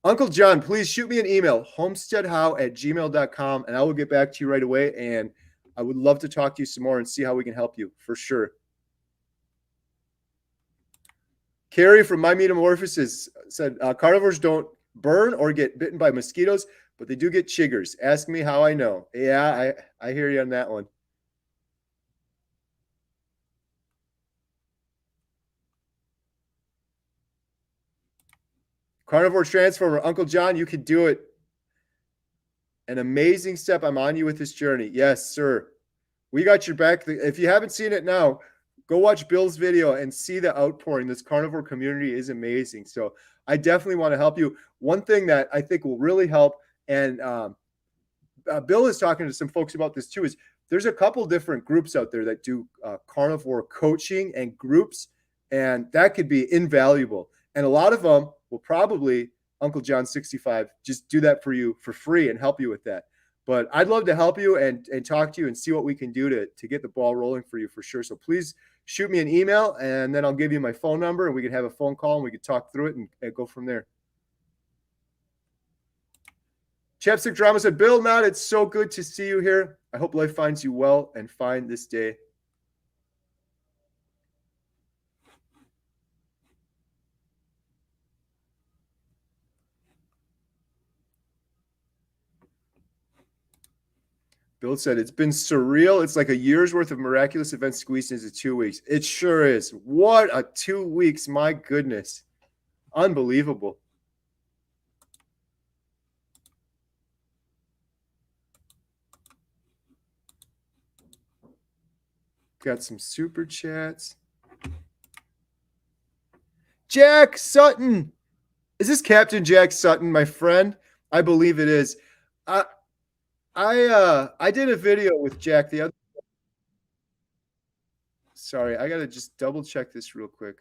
Uncle John, please shoot me an email, homesteadhow@gmail.com, and I will get back to you right away. And I would love to talk to you some more and see how we can help you for sure. Carrie from My Metamorphosis said, carnivores don't burn or get bitten by mosquitoes, but they do get chiggers. Ask me how I know. Yeah, I hear you on that one. Carnivore Transformer, Uncle John, you can do it. An amazing step. I'm on you with this journey. Yes, sir. We got your back. If you haven't seen it now, go watch Bill's video and see the outpouring. This carnivore community is amazing. So I definitely want to help you. One thing that I think will really help, and Bill is talking to some folks about this too, is there's a couple different groups out there that do carnivore coaching and groups, and that could be invaluable. And a lot of them will probably, Uncle John 65, just do that for you for free and help you with that. But I'd love to help you and talk to you and see what we can do to get the ball rolling for you for sure. So please shoot me an email, and then I'll give you my phone number, and we can have a phone call and we can talk through it and go from there. Chapstick Drama said, Bill, Matt, it's so good to see you here. I hope life finds you well and fine this day. Bill said, it's been surreal. It's like a year's worth of miraculous events squeezed into 2 weeks. It sure is. What a 2 weeks. My goodness. Unbelievable. Got some super chats. Jack Sutton. Is this Captain Jack Sutton, my friend? I believe it is. I did a video with Jack the other. Sorry, I gotta just double check this real quick.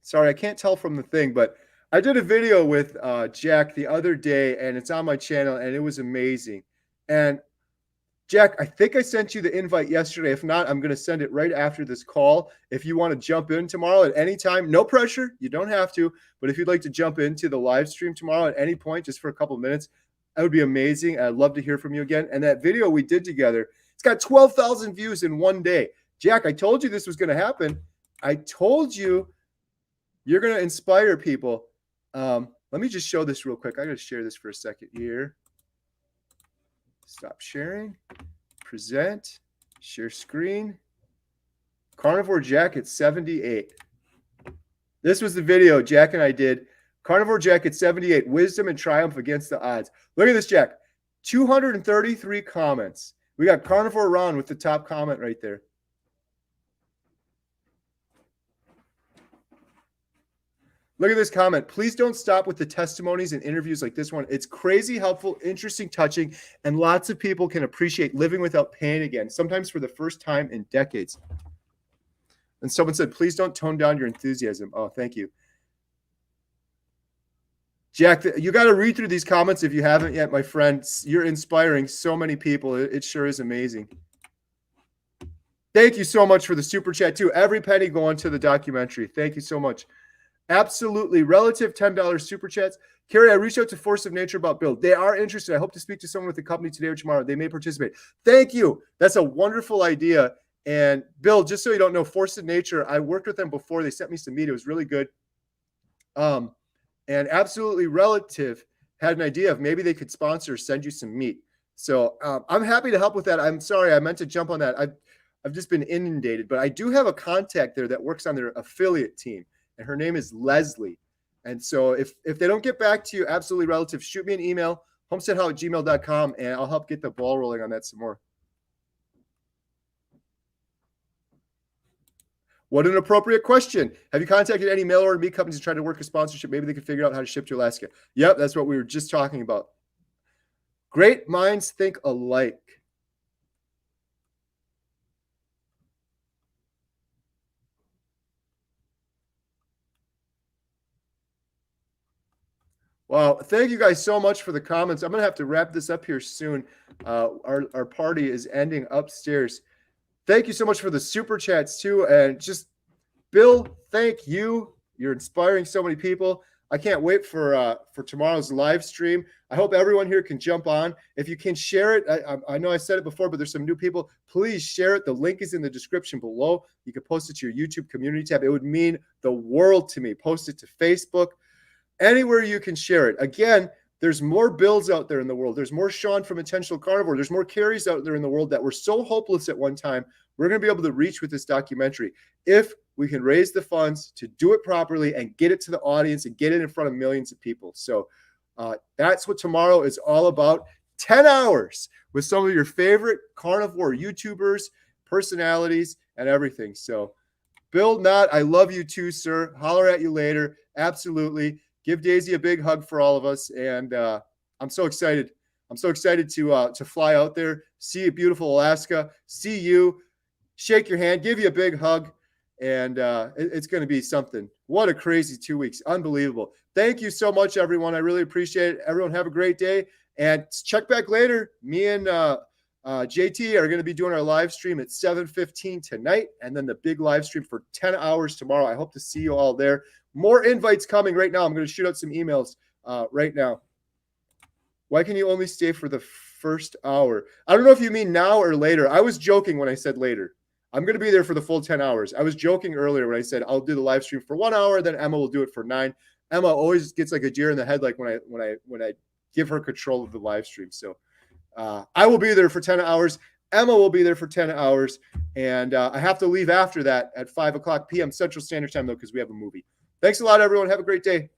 Sorry, I can't tell from the thing, but I did a video with Jack the other day, and it's on my channel, and it was amazing. And Jack, I think I sent you the invite yesterday. If not, I'm going to send it right after this call. If you want to jump in tomorrow at any time, no pressure. You don't have to. But if you'd like to jump into the live stream tomorrow at any point, just for a couple of minutes, that would be amazing. I'd love to hear from you again. And that video we did together, it's got 12,000 views in one day. Jack, I told you this was going to happen. I told you you're going to inspire people. Let me just show this real quick. I got to share this for a second here. Stop sharing, present, share screen. Carnivore Jack at 78. This was the video Jack and I did. Carnivore Jack at 78, wisdom and triumph against the odds. Look at this, Jack. 233 comments. We got Carnivore Ron with the top comment right there. Look at this comment. Please don't stop with the testimonies and interviews like this one. It's crazy, helpful, interesting, touching, and lots of people can appreciate living without pain again, sometimes for the first time in decades. And someone said, please don't tone down your enthusiasm. Oh, thank you. Jack, you got to read through these comments if you haven't yet, my friend. You're inspiring so many people. It sure is amazing. Thank you so much for the super chat, too. Every penny going to the documentary. Thank you so much. Absolutely. Relative $10 super chats. Carrie, I reached out to Force of Nature about Bill. They are interested. I hope to speak to someone with the company today or tomorrow. They may participate. Thank you. That's a wonderful idea. And Bill, just so you don't know, Force of Nature, I worked with them before. They sent me some meat. It was really good. and Absolutely Relative had an idea of maybe they could sponsor or send you some meat. So I'm happy to help with that. I'm sorry, I meant to jump on that. I've just been inundated, but I do have a contact there that works on their affiliate team, and her name is Leslie. And so if they don't get back to you, Absolutely Relative, shoot me an email, homesteadhow@gmail.com, and I'll help get the ball rolling on that some more. What an appropriate question. Have you contacted any mail order meat companies to try to work a sponsorship? Maybe they can figure out how to ship to Alaska. Yep, that's what we were just talking about. Great minds think alike. Wow, thank you guys so much for the comments. I'm going to have to wrap this up here soon. Our party is ending upstairs. Thank you so much for the super chats too. And just Bill, thank you. You're inspiring so many people. I can't wait for tomorrow's live stream. I hope everyone here can jump on. If you can share it, I know I said it before, but there's some new people. Please share it. The link is in the description below. You can post it to your YouTube community tab. It would mean the world to me. Post it to Facebook. Anywhere you can share it. Again, there's more Bills out there in the world. There's more Sean from Intentional Carnivore. There's more Carries out there in the world that were so hopeless at one time. We're going to be able to reach with this documentary if we can raise the funds to do it properly and get it to the audience and get it in front of millions of people. So that's what tomorrow is all about. 10 hours with some of your favorite carnivore YouTubers, personalities, and everything. So Bill Knott, I love you too, sir. Holler at you later. Absolutely. Give Daisy a big hug for all of us. And I'm so excited. I'm so excited to fly out there, see a beautiful Alaska, see you, shake your hand, give you a big hug. And it's going to be something. What a crazy 2 weeks. Unbelievable. Thank you so much, everyone. I really appreciate it. Everyone have a great day. And check back later. Me and JT are going to be doing our live stream at 7:15 tonight, and then the big live stream for 10 hours tomorrow. I hope to see you all there. More invites coming right now. I'm going to shoot out some emails right now. Why can you only stay for the first hour? I don't know if you mean now or later. I was joking when I said later. I'm going to be there for the full 10 hours. I was joking earlier when I said I'll do the live stream for 1 hour, then Emma will do it for 9. Emma always gets like a deer in the headlight when I give her control of the live stream. So I will be there for 10 hours. Emma will be there for 10 hours. And I have to leave after that at 5 o'clock p.m. Central Standard Time, though, because we have a movie. Thanks a lot, everyone. Have a great day.